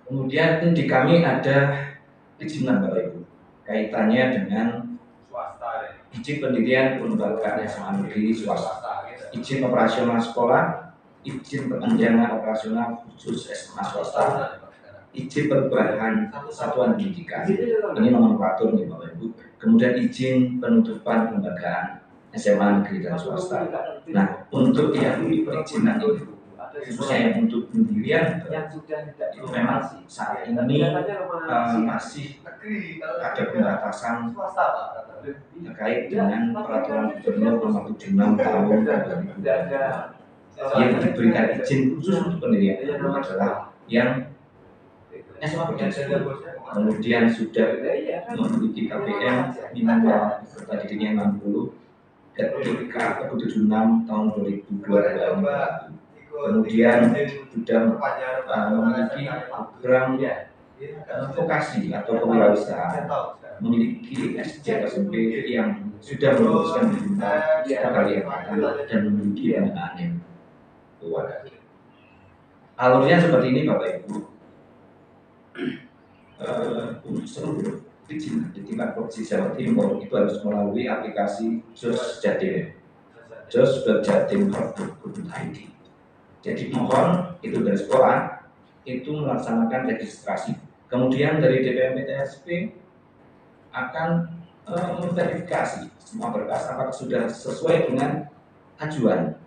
Kemudian di kami ada perizinan Bapak Ibu kaitannya dengan swasta, izin pendirian kelembagaan SMA negeri swasta, izin operasional sekolah, izin perpanjangan operasional khusus SMA swasta, izin perubahan satuan pendidikan. Ini nomenklatur nih Bapak Ibu. Kemudian izin penutupan kelembagaan SMA negeri dan swasta. Nah, untuk yang perizinan ini khususnya yang untuk pendirian itu memang saat ini masih ada pembatasan terkait dengan peraturan gubernur nomor 76 tahun 2022 yang diberikan izin khusus untuk pendirian itu adalah yang SMA kemudian sudah memiliki KPM minimal peserta didiknya 60 ketika 76 tahun 2022 kemudian sudah memiliki program vokasi atau kewirausahaan, memiliki SD SMP yang sudah meluluskan sekali dan memiliki pendanaan yang kuat. Alurnya seperti ini Bapak Ibu. Untuk seluruh perizinan di tingkat provinsi Jawa Timur itu harus melalui aplikasi JOS Jatim, jos.jatim.go.id. Jadi mohon itu dari sekolah itu melaksanakan registrasi. Kemudian dari DPM PTSP akan memverifikasi semua berkas apakah sudah sesuai dengan ajuan.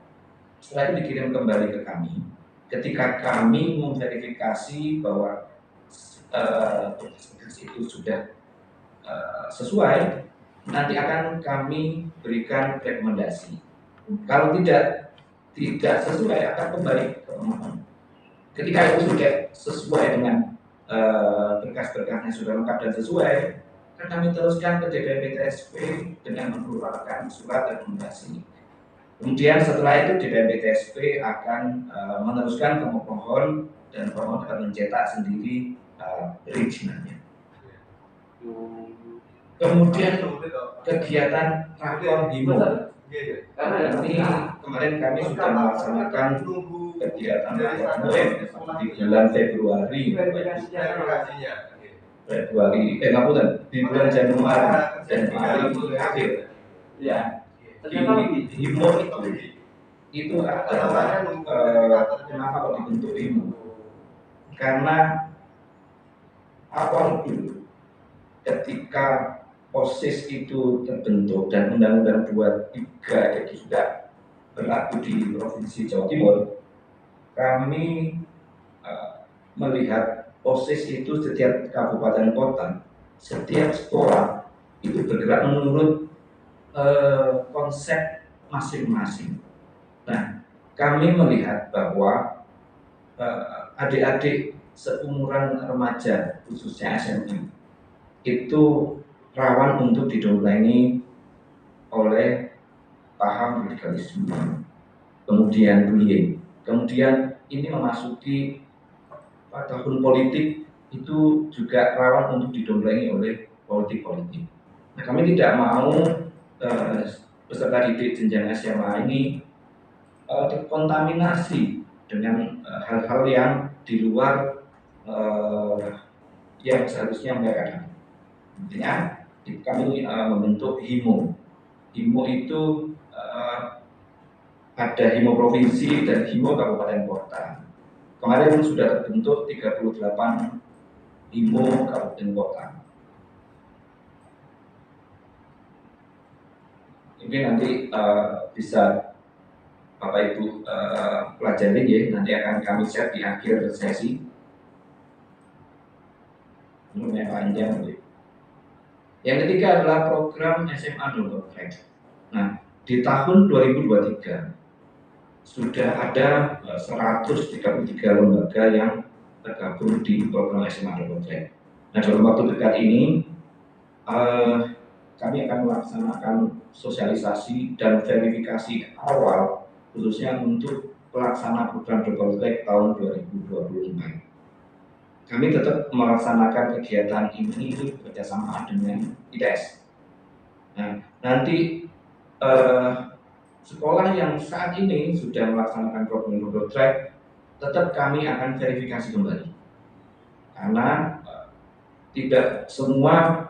Setelah itu dikirim kembali ke kami. Ketika kami memverifikasi bahwa berkas itu sudah sesuai, nanti akan kami berikan rekomendasi. Kalau tidak sesuai akan kembali ke pemohon. Ketika itu sudah sesuai dengan berkas-berkasnya sudah lengkap dan sesuai, akan kami teruskan ke DPM PTSP dengan mengeluarkan surat rekomendasi. Kemudian setelah itu DPM PTSP akan meneruskan ke pemohon dan pemohon akan mencetak sendiri perizinannya. Kemudian kegiatan rakor himo. Ini kemarin kami sudah melaksanakan kegiatan di bulan Februari, di bulan Januari akhir. Ya, himo itu adalah kenapa kok dibentuk himo? Karena awal dulu ketika POSIS itu terbentuk dan Undang-Undang 23 itu sudah berlaku di Provinsi Jawa Timur, kami melihat POSIS itu setiap kabupaten kota, setiap sekolah itu bergerak menurut konsep masing-masing. Nah, kami melihat bahwa adik-adik seumuran remaja, khususnya SMA, itu rawan untuk didompleni oleh paham radikalisme, kemudian bullying, kemudian ini memasuki tahun politik itu juga rawan untuk didompleng oleh politik-politik. Nah, kami tidak mau peserta didik jenjang SMA ini terkontaminasi dengan hal-hal yang di luar yang seharusnya mereka dapat. Intinya kami membentuk HIMO. HIMO itu ada HIMO provinsi dan HIMO kabupaten kota. Kemarin sudah terbentuk 38 HIMO kabupaten kota. Mungkin nanti bisa Bapak Ibu pelajari ya, nanti akan kami share di akhir sesi. Lumayan panjang ya. Yang ketiga adalah program SMA Double Track. Nah, di tahun 2023 sudah ada 133 lembaga yang tergabung di program SMA Double Track. Nah, dalam waktu dekat ini kami akan melaksanakan sosialisasi dan verifikasi awal khususnya untuk pelaksana program Double Track tahun 2024. Kami tetap melaksanakan kegiatan ini bekerjasama dengan ITS. Nah, nanti sekolah yang saat ini sudah melaksanakan program Double Track tetap kami akan verifikasi kembali, karena tidak semua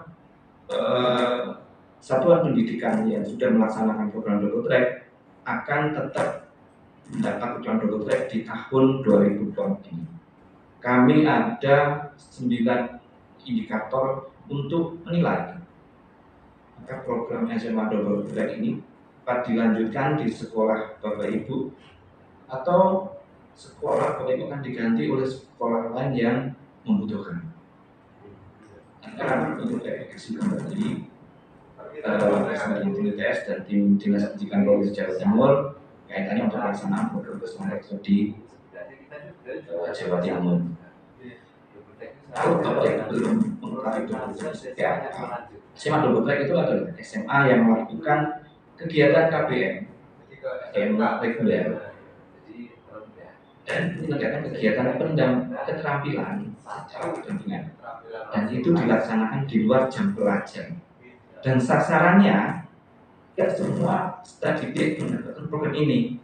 satuan pendidikan yang sudah melaksanakan program Double Track akan tetap mendapat program Double Track di tahun 2024 ini. Kami ada 9 indikator untuk menilai maka program SMA Double Track ini dapat dilanjutkan di sekolah Bapak Ibu atau sekolah Bapak Ibu akan diganti oleh sekolah lain yang membutuhkan. Karena untuk verifikasi kembali ITS dan tim Dinas Pendidikan Provinsi Jawa Timur kaitannya untuk pelaksanaan program personal di Jawa Timur. Kalau Bapak belum mengetahui Double Track seperti apa, SMA Double Track itu adalah SMA yang melakukan kegiatan KBM yang reguler dan menegakkan kegiatan penunjang keterampilan secara berdampingan, dan itu dilaksanakan di luar jam pelajar. Dan sasarannya tidak semua peserta didik mendapatkan program ini,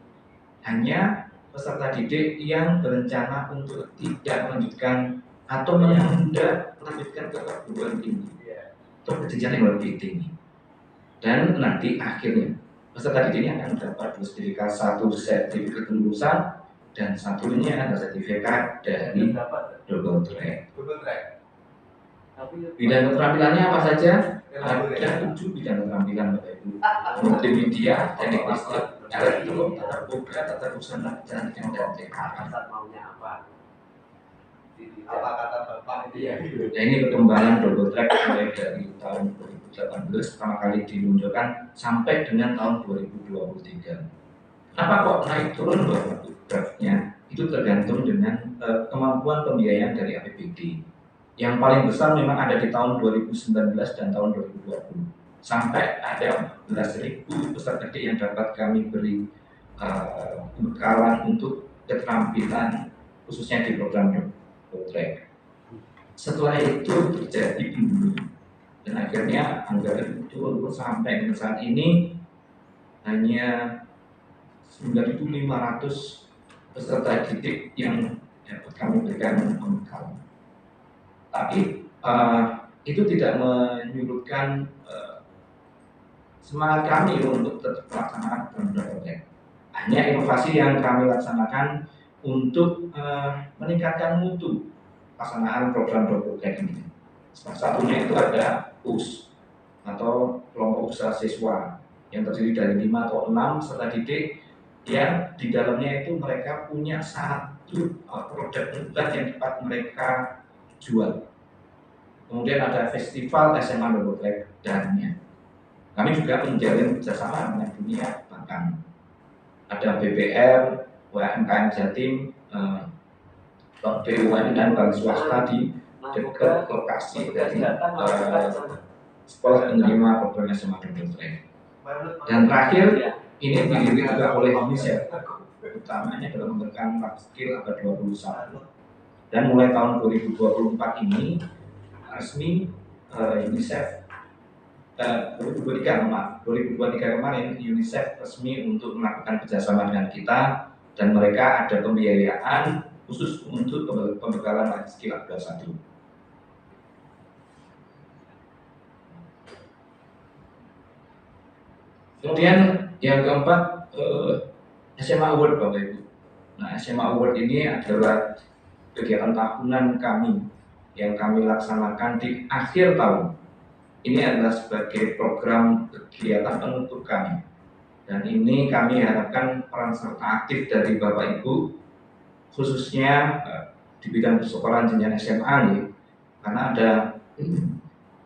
hanya peserta didik yang berencana untuk tidak melanjutkan atau menunda melanjutkan ke perguruan tinggi atau pendidikan yang lebih tinggi. Dan nanti akhirnya peserta didiknya akan mendapat dua sertifikat, satu sertifikat lulusan dan satunya adalah sertifikat dari Double Track. Bidang keterampilannya apa saja? Ada 7 bidang keterampilan Bapak Ibu. Multimedia, teknik listrik, elektro, tata boga, tata busana, dan TKA. Apa kata Bapak ini? Nah, ini perkembangan Double Track mulai dari tahun 2018 pertama kali diluncurkan sampai dengan tahun 2023. Kenapa kok naik turun Bapak Ibu grafiknya? Itu tergantung dengan kemampuan pembiayaan dari APBD. Yang paling besar memang ada di tahun 2019 dan tahun 2020. Sampai ada 14.000 peserta didik yang dapat kami beri bekalan untuk keterampilan khususnya di program Double Track. Setelah itu terjadi penurunan dan akhirnya anggaran itu sampai dengan saat ini hanya 9.500 peserta didik yang dapat kami berikan bekal. Tapi itu tidak menyurutkan semangat kami untuk tetap melaksanakan program Double Track. Hanya inovasi yang kami laksanakan untuk meningkatkan mutu pelaksanaan program Double Track ini. Salah satunya itu ada PUS atau kelompok usaha siswa yang terdiri dari 5 atau 6 peserta didik yang di dalamnya itu mereka punya satu produk unggulan yang dapat mereka jual. Kemudian ada festival SMA Double Track dannya. Kami juga menjalin kerjasama dengan dunia, bahkan ada BPR, UMKM Jatim, BUMN dan bank swasta di dekat lokasi dari sekolah penerima program SMA Double Track. Dan terakhir ini dilirik juga oleh UNICEF, utamanya dalam memberikan life skill abad 21 Dan mulai tahun 2024 ini resmi UNICEF 2023 kemarin UNICEF resmi untuk melakukan kerjasama dengan kita, dan mereka ada pembiayaan khusus untuk pembekalan life skill kelas 1. Kemudian yang keempat, SMA Award Bapak Ibu. Nah, SMA Award ini adalah kegiatan tahunan kami yang kami laksanakan di akhir tahun. Ini adalah sebagai program kegiatan penutup kami. Dan ini kami harapkan peran serta aktif dari Bapak Ibu, khususnya di bidang persekolahan jenjang SMA nih, karena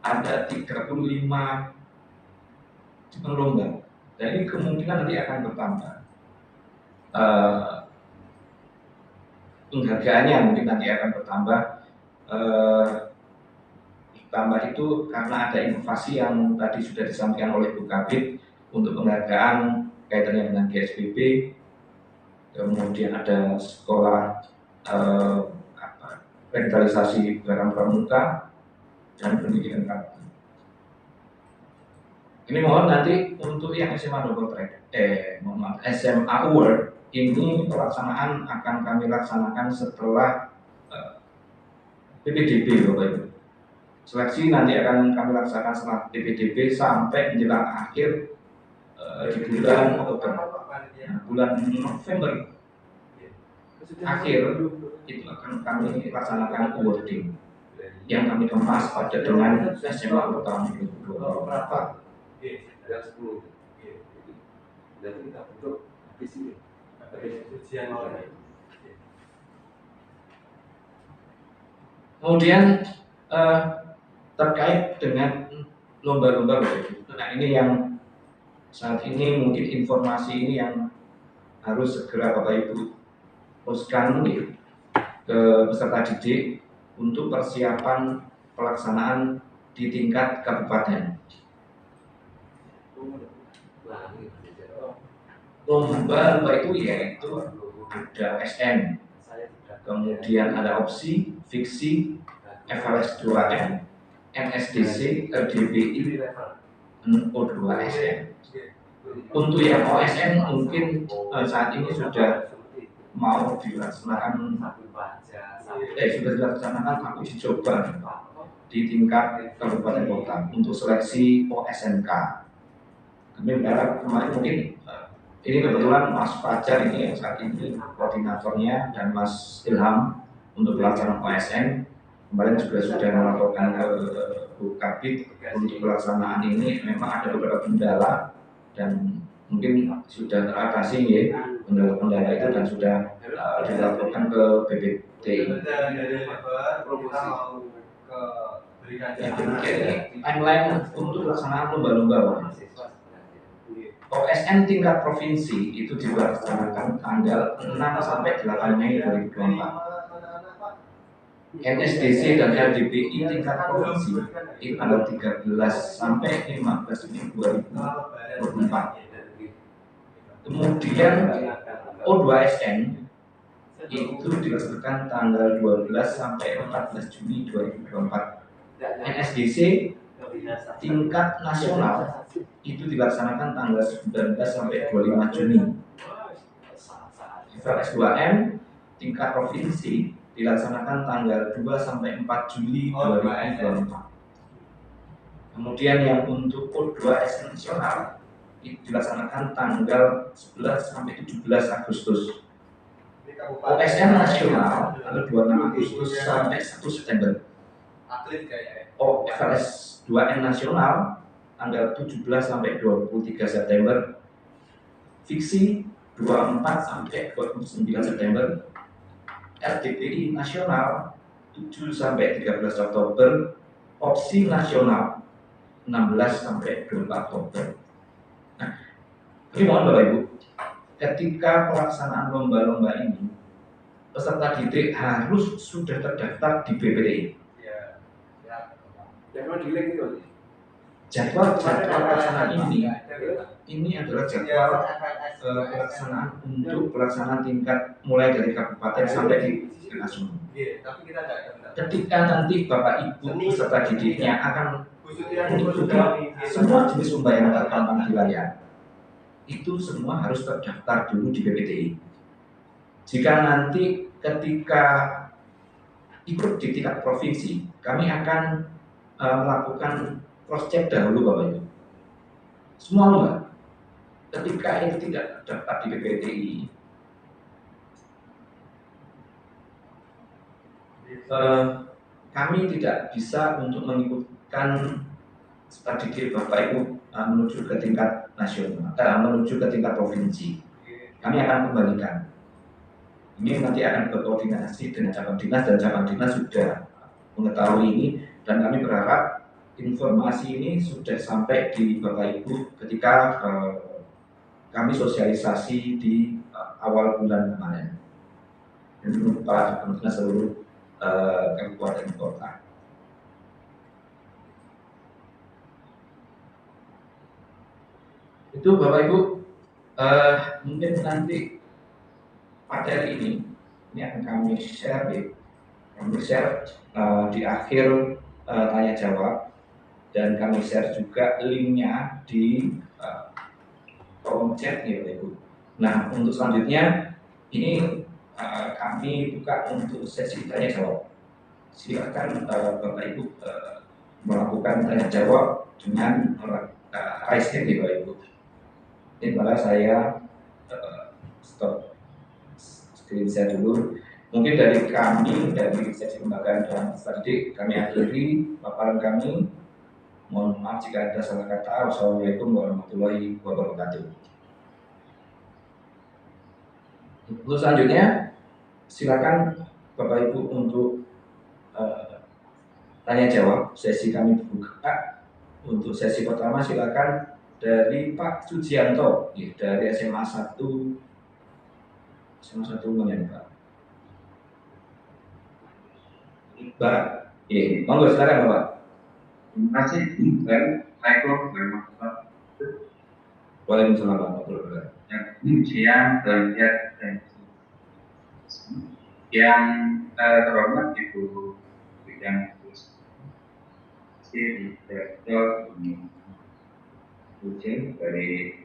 ada 35 lomba. Dan ini kemungkinan nanti akan bertambah. Penghargaannya mungkin nanti akan bertambah. Tambah itu karena ada inovasi yang tadi sudah disampaikan oleh Bu Kabid untuk penghargaan kaitannya dengan GSBB. Kemudian ada sekolah revitalisasi barang pramuka dan pendidikan karakter. Ini mohon nanti untuk yang SMA Double Track, SMA Award ini pelaksanaan akan kami laksanakan setelah PPDB Bapak Ibu. Seleksi nanti akan kami laksanakan setelah PPDB sampai menjelang akhir di bulan Oktober. Bulan November akhir itu akan kami laksanakan awarding yang kami kemas pada dengan SMA tahun 2024. Ada 10. Dan kita bentuk visi. Kemudian terkait dengan lomba-lomba, nah ini yang saat ini mungkin informasi ini yang harus segera Bapak Ibu poskan ke peserta didik untuk persiapan pelaksanaan di tingkat kabupaten. Lomba itu yaitu ada SN, kemudian ada opsi, fiksi, FLS 2M, NSDC, LDBI, O2SN. Untuk yang OSN mungkin saat ini sudah mau dilaksanakan, sudah dilaksanakan tapi dicoba di tingkat kabupaten kota untuk seleksi OSNK. Kami berharap kemarin mungkin ini kebetulan Mas Fajar ini yang saat ini koordinatornya dan Mas Ilham untuk pelaksanaan OSN kemarin juga sudah melaporkan ke Bu Kabid untuk pelaksanaan ini. Memang ada beberapa kendala dan mungkin sudah teratasi ya kendala-kendala itu dan sudah dilaporkan ke BPT. Timeline untuk pelaksanaan lomba-lomba OSN tingkat provinsi itu dilaksanakan tanggal 6 sampai 8 Mei 2024. NSDC dan LDBI tingkat provinsi itu tanggal 13 sampai 15 Mei 2024. Kemudian O2SN itu dilaksanakan tanggal 12 sampai 14 Juni 2024. NSDC tingkat nasional itu dilaksanakan tanggal 19 sampai 25 Juni. FLS 2M tingkat provinsi dilaksanakan tanggal 2 sampai 4 Juli 2024. Kemudian yang untuk O2S nasional itu dilaksanakan tanggal 11 sampai 17 Agustus. OSN nasional tanggal 26 Agustus sampai 1 September. FLS 2N nasional tanggal 17 sampai 23 September. Fiksi 24 sampai 29 September. LDPI nasional 7 sampai 13 Oktober. Opsi nasional 16 sampai 24 Oktober. Nah, ini mohon Bapak Ibu, ketika pelaksanaan lomba-lomba ini, peserta didik harus sudah terdaftar di BPTI. Jadwal pelaksanaan ini adalah jadwal pelaksanaan untuk pelaksanaan tingkat mulai dari kabupaten sampai di langsung. Tapi kita enggak. Ketika nanti Bapak Ibu peserta didiknya akan mengikuti semua jenis pembayaran tergampang di layar, itu semua harus terdaftar dulu di BPTI. Jika nanti ketika ikut di tingkat provinsi, kami akan melakukan cross check dahulu Bapak Ibu. Semua enggak. Ketika itu tidak terdaftar di BPTI, kami tidak bisa untuk mengikutkan strategi Bapak Ibu menuju ke tingkat nasional, menuju ke tingkat provinsi. Kami akan kembalikan. Ini nanti akan berkoordinasi dengan cabang dinas, dan cabang dinas sudah mengetahui ini, dan kami berharap informasi ini sudah sampai di Bapak Ibu ketika kami sosialisasi di awal bulan kemarin. Dan para cabang dinas seluruh kabupaten kota. Itu Bapak Ibu, mungkin nanti materi ini akan kami share di akhir tanya jawab, dan kami share juga linknya di kolom chat ya Bapak Ibu. Nah, untuk selanjutnya ini kami buka untuk sesi tanya jawab. Silakan Bapak Ibu melakukan tanya jawab dengan raise hand ya Bapak Ibu. Ini malah saya stop screen saya dulu. Mungkin dari kami, dari sesi lembaga dan strategi, kami akhiri paparan kami. Mohon maaf jika ada salah kata. Wassalamualaikum warahmatullahi wabarakatuh. Untuk selanjutnya, silakan Bapak Ibu untuk tanya jawab. Sesi kami buka. Untuk sesi pertama silakan dari Pak Sujianto, dari SMA 1 mana Pak? Barat. Monggo silakan Bapak. Terima kasih. Assalamualaikum warahmatullahi wabarakatuh. Waalaikumsalam warahmatullahi wabarakatuh. Ujian belajar dan yang terhormat Ibu Bidang Direktur ujian dari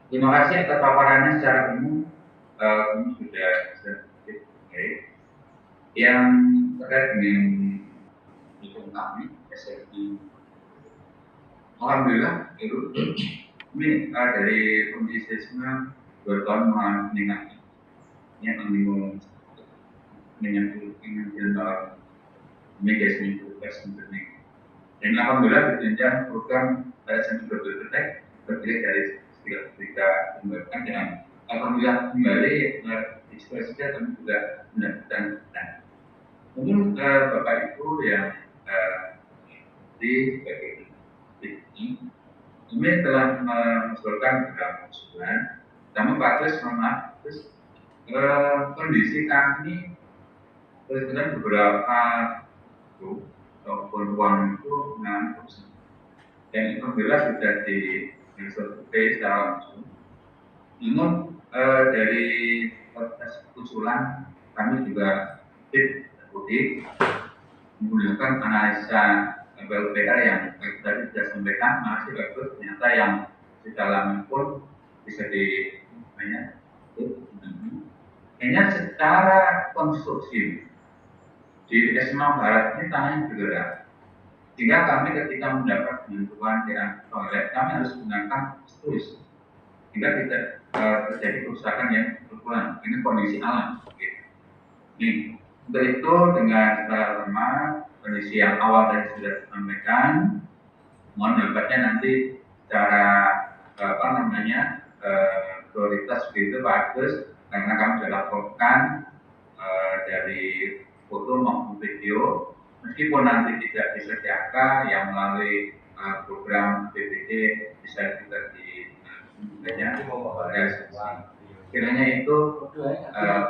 terima kasih atas paparannya secara umum. Kami sudah sedikit yang terkait dengan hitung kami SFI. Alhamdulillah itu ini dari kondisi siswa 2 tahun meningkat yang meninggung menyambut dengan jenderal mekanisme berikutnya. Dan alhamdulillah berjenjang program SME berdetek terdiri dari 3 pembagian yang alhamdulillah kembali diskusinya kami juga mendapatkan. Mungkin Bapak Ibu yang di sebagai ini telah mengusulkan beberapa usulan. Namun Pak Kris, kondisi kami terus beberapa ataupun uang itu mengalami kerusakan. Dan alhamdulillah sudah disurvei secara langsung. Namun dari proses usulan kami juga menggunakan analisa PLPR yang tadi sudah sampaikan, masih bagus. Ternyata yang di dalamnya pun bisa banyak. Hanya secara konstruksi di SMA Barat ini tanahnya bergerak, sehingga kami ketika mendapat bantuan di toilet kami harus menggunakan terus, sehingga tidak terjadi kerusakan yang berulang. Ini kondisi alam. Nih, untuk itu dengan secara kondisi yang awal tadi sudah disampaikan, mohon dapatnya nanti secara prioritas begitu Pak Agus, karena kami sudah laporkan dari foto maupun video, meskipun nanti tidak disediakan yang melalui program BPD bisa juga kiranya itu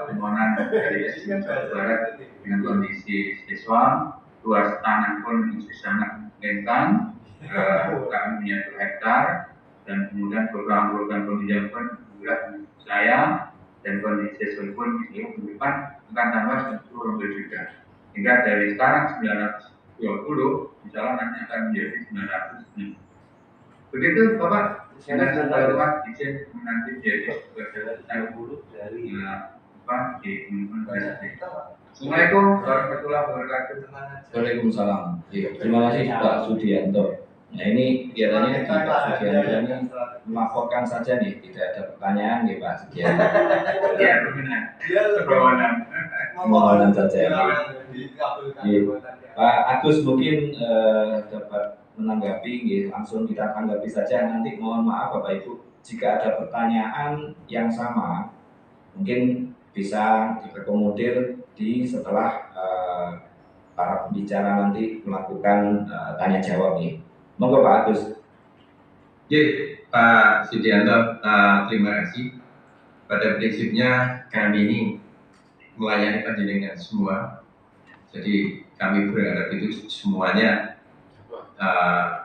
permohonan dari SMA Barat dengan kondisi siswa 2 tanah pun masih sangat memungkinkan, kami punya 2 hektar, dan kemudian program-program penunjang pun alhamdulillah saya dan kondisi sesuai pun ini ke depan akan tambah 10 juga. Hingga dari sekarang 920 insya Allah nanti akan menjadi 900. Begitu Bapak, saya sudah lewat izin nanti jadi sebagai 10 dari apa di Assalamualaikum warahmatullahi wabarakatuh. Waalaikumsalam. Terima kasih Pak Sudianto. Nah ini kelihatannya Pak Sudianto ini melaporkan saja nih, tidak ada pertanyaan nih Pak Sudianto. Iya benar. Permohonan. Permohonan saja. Pak Agus mungkin dapat menanggapi, langsung kita tanggapi saja. Nanti mohon maaf Bapak Ibu, jika ada pertanyaan yang sama, mungkin bisa diakomodir di setelah para pembicara nanti melakukan tanya jawab nih. Monggo Pak Agus. Ya, Pak Sudianto, terima kasih. Pada prinsipnya kami ini melayani panjenengan semua. Jadi kami berharap itu semuanya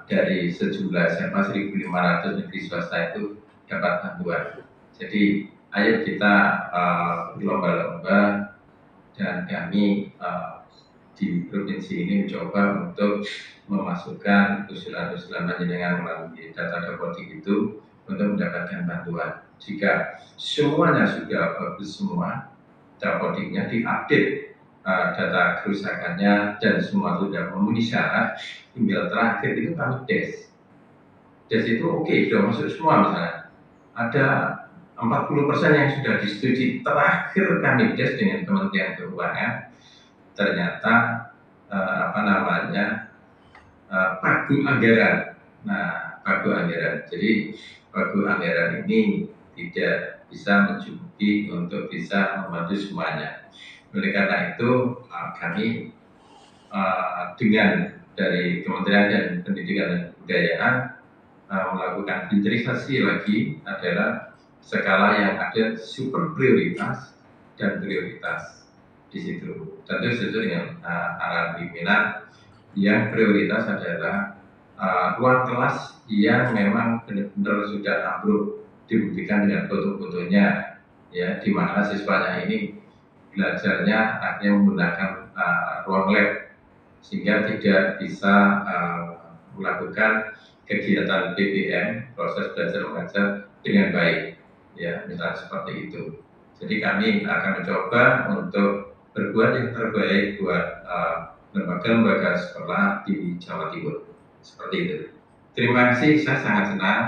dari sejumlah SMA 1.500 negeri swasta itu dapat bantuan. Jadi ayo kita berlomba-lomba dan kami di provinsi ini mencoba untuk memasukkan usulan-usulan panjenengan melalui data dapodik itu untuk mendapatkan bantuan. Jika semuanya sudah bagus semua, dapodiknya diupdate data kerusakannya dan semua sudah memenuhi syarat, tinggal terakhir itu kami tes. Tes itu oke, sudah masuk semua misalnya. Ada 40% yang sudah disetujui, terakhir kami tes dengan Kementerian Keuangan, ternyata pagu anggaran. Nah, pagu anggaran. Jadi pagu anggaran ini tidak bisa mencukupi untuk bisa membantu semuanya. Oleh karena itu kami dengan dari Kementerian dan Pendidikan dan Kebudayaan melakukan filterisasi lagi adalah skala yang ada super prioritas dan prioritas di situ. Tentu sesuai dengan arahan pimpinan yang prioritas adalah ruang kelas yang memang benar-benar sudah ambruk, dibuktikan dengan foto-fotonya, ya, di mana siswanya ini belajarnya akhirnya menggunakan ruang lab sehingga tidak bisa melakukan kegiatan PBM, proses belajar mengajar dengan baik, ya, misalnya seperti itu. Jadi kami akan mencoba untuk berbuat yang terbaik buat lembaga-lembaga sekolah di Jawa Timur, seperti itu. Terima kasih, saya sangat senang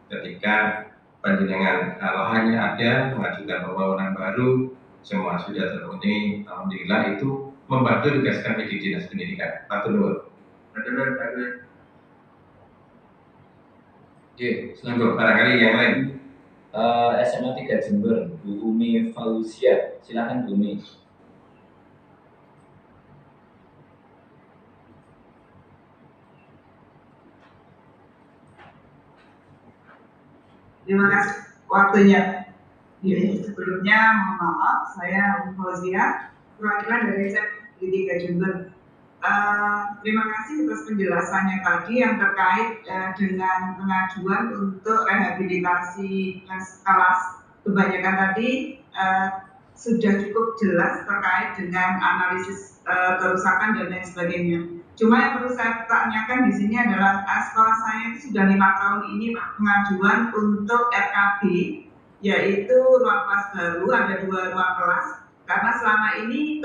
ketika panjenengan lahannya ada, mengajukan permohonan baru, semua sudah terpenuhi. Alhamdulillah itu membantu tugas kami di Dinas Pendidikan. Pak Tulur. Oke, selanjutnya barangkali yang lain. SMA 3 Jember, Bu Umi Fauzia, silakan Bu Umi. Terima kasih waktunya. Jadi sebelumnya mohon maaf, saya Umi Fauzia, perwakilan dari SMA 3 Jember. Terima kasih atas penjelasannya tadi yang terkait dengan pengajuan untuk rehabilitasi kelas. Kebanyakan tadi sudah cukup jelas terkait dengan analisis kerusakan dan lain sebagainya. Cuma yang perlu saya tanyakan di sini adalah sekolah saya itu sudah 5 tahun ini pengajuan untuk RKB, yaitu ruang kelas baru, ada 2 ruang kelas. Karena selama ini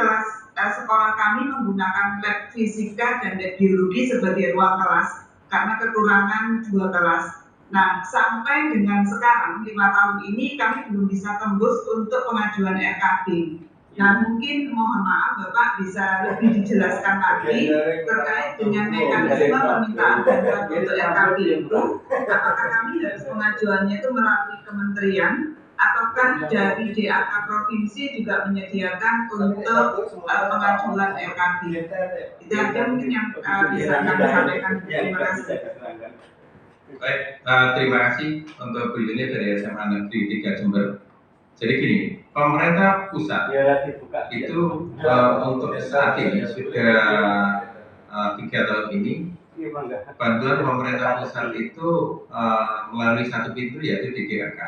sekolah kami menggunakan lab fisika dan lab biologi sebagai ruang kelas karena kekurangan 2 kelas. Nah, sampai dengan sekarang 5 tahun ini kami belum bisa tembus untuk pengajuan RKB. Nah, mungkin mohon maaf Bapak bisa lebih dijelaskan lagi terkait dengan mekanisme permintaan bantuan untuk RKB itu. Apakah kami harus pengajuannya itu melalui kementerian, ataukah dari DAK provinsi juga menyediakan untuk pengajuan RKB? Itu aja mungkin yang bisa kami sampaikan. Terima kasih. Baik, terima kasih untuk Bu Yuni dari SMA Negeri 3 Jember. Jadi gini, pemerintah pusat itu untuk saat ini sudah 3 tahun ini bantuan pemerintah pusat itu melalui satu pintu yaitu di DAK.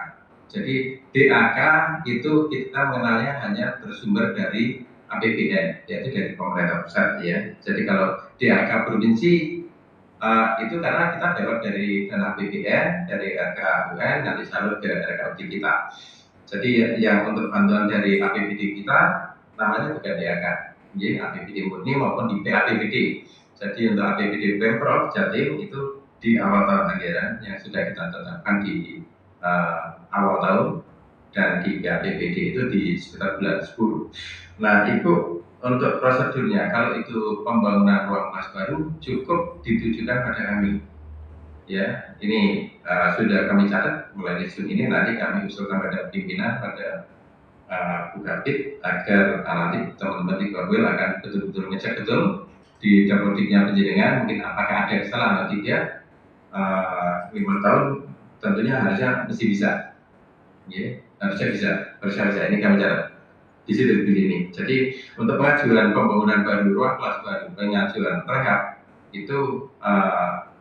Jadi DAK itu kita mengenalnya hanya bersumber dari APBN, yaitu dari pemerintah pusat ya. Jadi kalau DAK provinsi itu karena kita dapat dari dana APBN, dari RKUN, nanti salur ke RKUD kita. Jadi yang untuk bantuan dari APBD kita namanya bukan DAK, jadi APBD murni maupun di PAPBD. Jadi untuk APBD Pemprov Jatim itu di awal tahun anggaran yang sudah kita tetapkan di awal tahun, dan di PAPBD itu di sekitar bulan 10. Nah itu untuk prosedurnya, kalau itu pembangunan ruang kelas baru cukup ditujukan pada kami. Ya, ini sudah kami catat mulai Juni ini, nanti kami usulkan pada pimpinan, pada Bukapit, agar nanti teman-teman di Korwil akan betul-betul ngecek betul di dapodiknya penjaringan, mungkin apakah ada kesalahan atau tidak. 5 tahun tentunya harusnya mesti bisa, ya, harusnya bisa. Ini kami catat di situ begini. Jadi untuk pengajuan pembangunan baru, ruang kelas baru, pengajuan rehab itu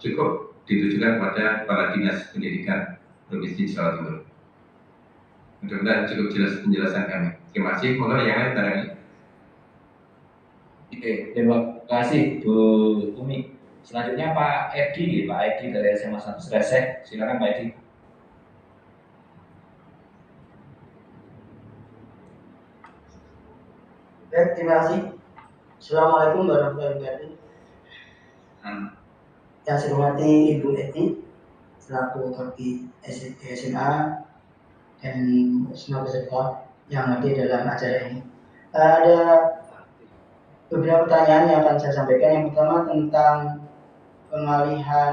cukup ditujukan kepada kepala dinas pendidikan provinsi Jawa Timur. Mudah-mudahan cukup jelas penjelasan kami. Terima kasih. Monggo yang lain barangkali. Oke, terima kasih Bu Umi. Selanjutnya Pak Edi dari SMA 1 Sresek. Silakan Pak Edi. Baik, terima kasih. Assalamualaikum warahmatullahi wabarakatuh. Yang saya hormati Ibu Edi selaku Kabid SMA dan semua peserta yang hadir dalam acara ini. Ada beberapa pertanyaan yang akan saya sampaikan. Yang pertama tentang pengalihan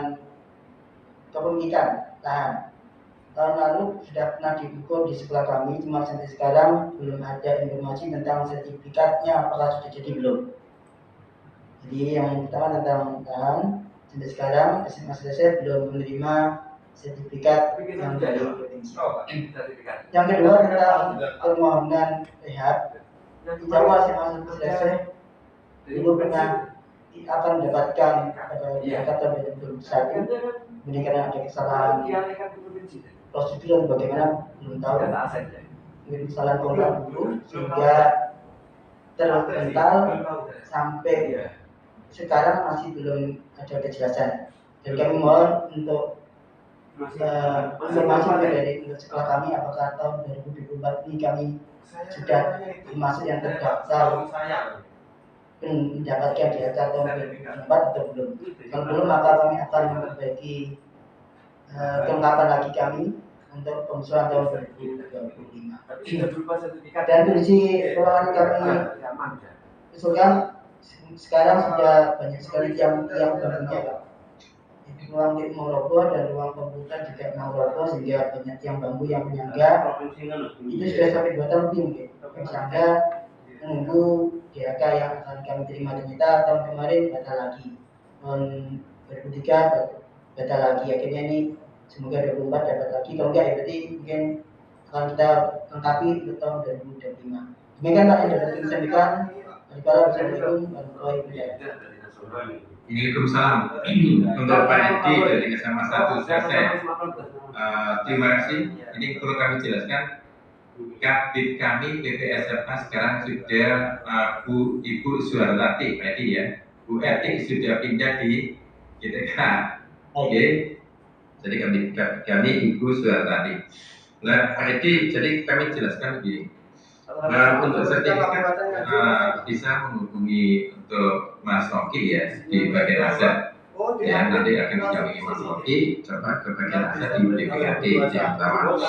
kepemilikan lahan. Tahun lalu sudah pernah diukur di sekolah kami, cuma sampai sekarang belum ada informasi tentang sertifikatnya apakah sudah jadi belum. Jadi yang pertama tentang lahan, sampai sekarang SMA selesai belum menerima sertifikat yang dari provinsi. Yang kedua tentang permohonan rehab, di Jawa SMA selesai dulu pernah akan mendapatkan Jakarta 2021, kemudian karena ada kesalahan prosedur bagaimana belum tahu, mungkin kesalahan kontrak dulu sehingga terpental sampai sekarang masih belum ada kejelasan. Dan kami mohon untuk informasi dari sekolah kami apakah tahun 2024 ini kami sudah termasuk yang terdaftar mendapatkan DAK tahun 2024 atau belum. Kalau belum maka kami akan memperbaiki kelengkapan lagi kami untuk pengusulan tahun 2025. Dan kondisi ruangan kami usulkan sekarang sudah banyak sekali yang bangunnya, Pak. Ruang mau roboh dan ruang komputer juga mau roboh sehingga banyak yang bambu yang penyangga. Itu sudah sampai 2 tahun lebih mungkin. Penyangga menunggu DAK yang akan kami terima, ternyata tahun kemarin batal lagi. Tahun 2003 batal lagi. Akhirnya ini semoga 2024 dapat lagi. Kalau enggak ya berarti mungkin akan kita lengkapi untuk tahun 2025. Demikian Pak yang dapat kami sampaikan. Assalamualaikum warahmatullahi wabarakatuh. Waalaikumsalam. Untuk Pak Edi dari SMA 1 Sresek, terima kasih. Ini perlu kami jelaskan, Kabid kami PPSFK sekarang sudah Ibu Suhartati, Pak Edi ya. Bu Edi sudah pindah di GTK. Oke. Jadi kami Ibu Suhartati. Nah, Pak Edi, jadi kami jelaskan begini. Untuk sertifikat bisa menghubungi untuk Mas Rocky ya di bagian aset. Ya, nanti akan didampingi Mas Rocky coba ke bagian aset di BPKD yang pertama.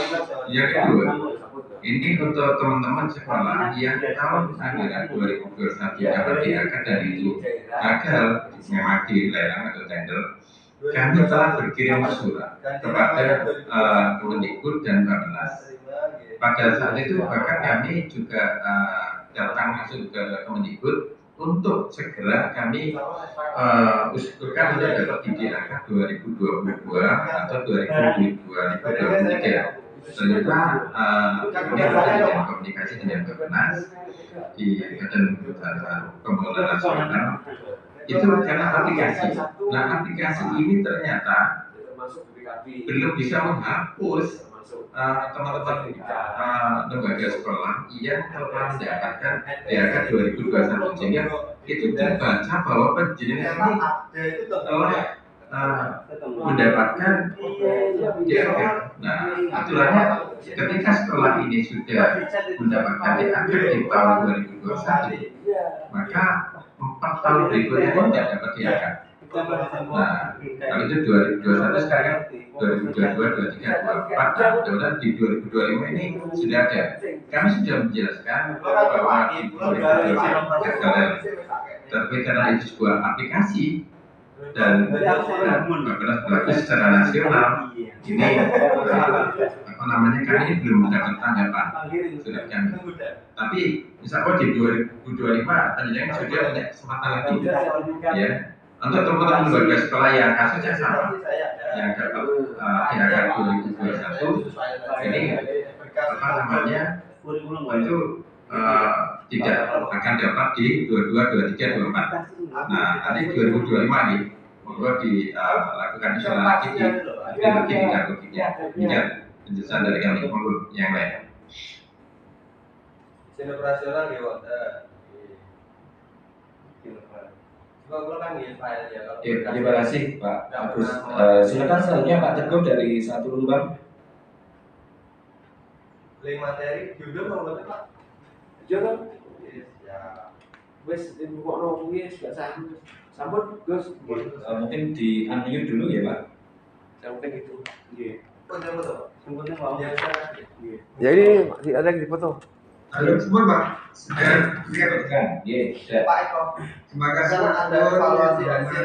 Yang kedua, ini untuk teman-teman sekolah yang tahun anggaran 2021 dapat DAK dan itu gagal memang di lelang atau tender, kami telah berkirim surat kepada Kemendikbud dan Bappenas. Pada saat itu bahkan kami juga datang langsung ke Kemendikbud untuk segera kami usulkan untuk dapat di DAK 2022 atau 2023. Ternyata kami ada komunikasi dengan Bappenas di Badan Pembangunan Nasional itu karena aplikasi. Nah aplikasi ini ternyata belum bisa menghapus teman-teman lembaga sekolah yang telah mendapatkan BHK 2021 sehingga itu terbaca bahwa penjenengan ini telah mendapatkan DHK. Nah, aturannya ketika sekolah ini sudah mendapatkan DHK di tahun 2021, maka 4 tahun berikutnya tidak dapat DHK. Nah, kalau itu 2021 sekarang 2022, 2023, 2024, nah, mudah-mudahan di 2025 ini sudah ada. Kami sudah menjelaskan bahwa di 2025 terbitkanlah itu sebuah aplikasi dan berlaku secara nasional. Ini apa namanya, kami ini belum mendapat tanggapan sudah kami. Tapi insya Allah di 2025 penjenengan sudah punya kesempatan lagi, ya. Untuk teman-teman lembaga sekolah yang kasusnya sama, yang dapat DHK 2021 ini apa namanya itu tidak akan dapat di 22, 23, 24. Nah, nanti 2025 nih perlu dilakukan isolasi lagi di narkotiknya. Ini penjelasan dari kami maupun yang lain. Izin operasional ya, terima kasih Pak Agus. Silakan selanjutnya Pak Teguh dari Satu Lumbang. Link materi diunduh mau betul Pak? Jangan. Wes dibuka wis gak sampun Gus. Mungkin di unmute dulu ya Pak. Yang penting itu. Nggih. Foto-foto. Semuanya mau. Ya ini ada di foto. Halo semua Pak, sudah lihat kan? Iya. Pak Eko. Terima kasih. Ada evaluasi hasil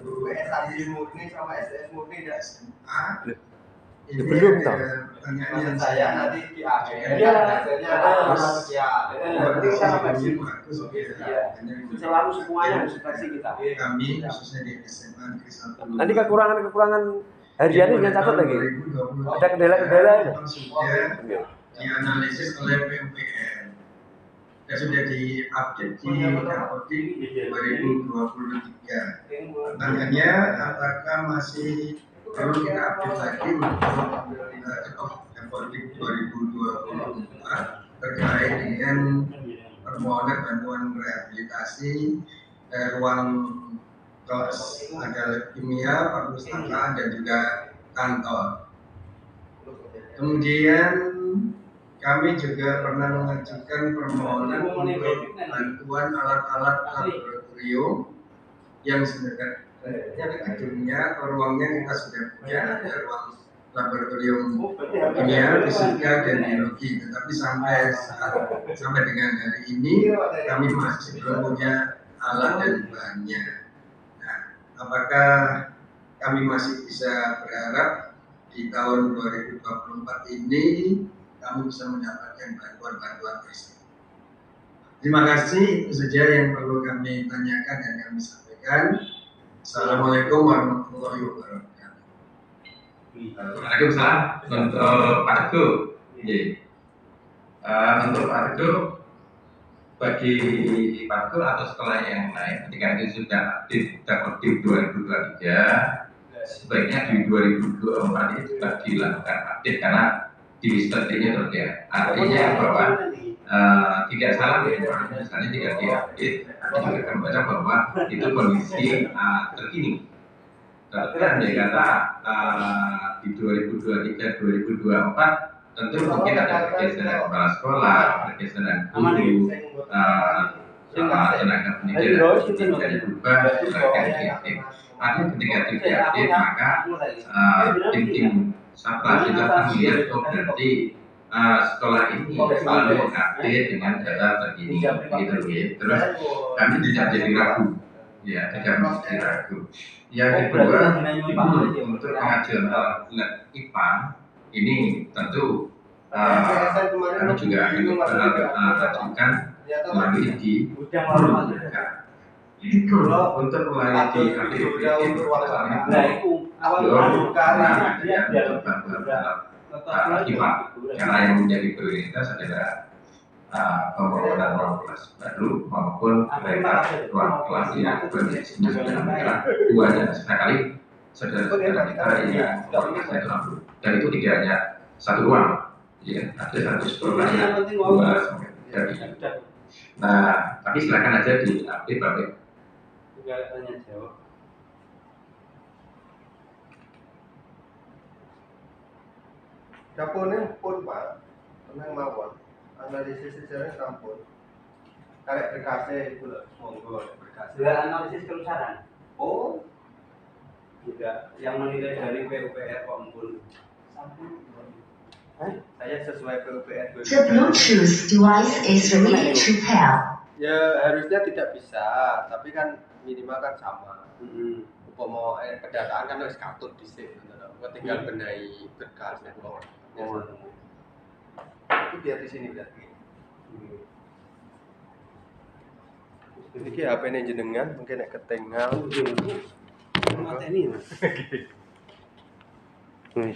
WSAD murni sama SDS murni dan SMA. Ini belum tahu. Pertanyaan yang Saya nanti di akhir Iya. hasilnya ada sekian. berarti saya bagus. Selalu semuanya harus versi kita. Kami khususnya di SMA Negeri 1. Nanti kekurangan harian ini jangan catat lagi. Ada kendala-kendala ya. Sudah dianalisis oleh PUPR dan sudah diupdate di Dapodik 2023. Pertanyaannya, apakah masih perlu kita update lagi untuk Dapodik 2024 terkait dengan permohonan bantuan rehabilitasi ruang kelas ada kimia, perpustakaan dan juga kantor. Kemudian kami juga pernah mengajukan permohonan untuk bantuan alat-alat laboratorium yang sebenarnya gedungnya atau ruangnya kita sudah punya, ada ruang laboratorium kimia, fisika dan biologi. Tetapi sampai dengan hari ini kami masih belum punya alat dan bahannya. Nah, apakah kami masih bisa berharap di tahun 2024 ini kami bisa mendapatkan bantuan-bantuan tersebut? Terima kasih, itu saja yang perlu kami tanyakan dan kami sampaikan. Assalamualaikum warahmatullahi wabarakatuh. Waalaikumsalam. Untuk Pak Teguh, untuk Pak Teguh, bagi Pak Teguh atau sekolah yang lain, ketika itu sudah aktif Dapodik 2023, sebaiknya di 2024 itu juga dilakukan aktif karena di wisatanya terkait. Artinya bahwa tidak salah misalnya tidak diupdate, tapi juga akan baca bahwa itu kondisi terkini. Tapi andai kata di 2023, 2024 tentu mungkin ada pergeseran kepala sekolah, pergeseran guru, tenaga pendidikan tidak diubah, aktif. Artinya ketika tidak aktif maka tim satgas itu akan melihat berarti sekolah ini selalu update dengan data terkini gitu. Terus kami tidak jadi ragu, ya tidak menjadi ragu. Yang kedua, untuk pengajuan alat IPA ini tentu kami juga akan mengajukan melalui di untuk melayani di APBD karena yang menjadi prioritas adalah pembangunan ruang kelas baru maupun ruang kelas yang berisinya sudah mereka duanya sekali saudara-saudara kita yang kualitasnya itu ampuh. Dan itu tidak hanya satu ruang, ya ada satu sekolah, 2 sampai 3. Nah, tapi silakan aja diupdate Bapak. Enggak tanya jawab. Dapurnya pun Pak, tenang mawon. Analisis sejarah sampun. Karek berkasih itu loh, monggo berkasih. Sudah analisis kerusakan. Oh, tidak. Yang menilai dari PUPR kok mumpul. Saya sesuai PUPR. The Bluetooth device is ready to pair. Ya harusnya tidak bisa, tapi kan minimal kan sama. Umpama pendataan kan harus katut dhisik, tinggal benahi berkas dan keluar. Itu biar di sini berarti. Ini HP-nya jenengan mungkin nek ketinggal. Mati ini Mas.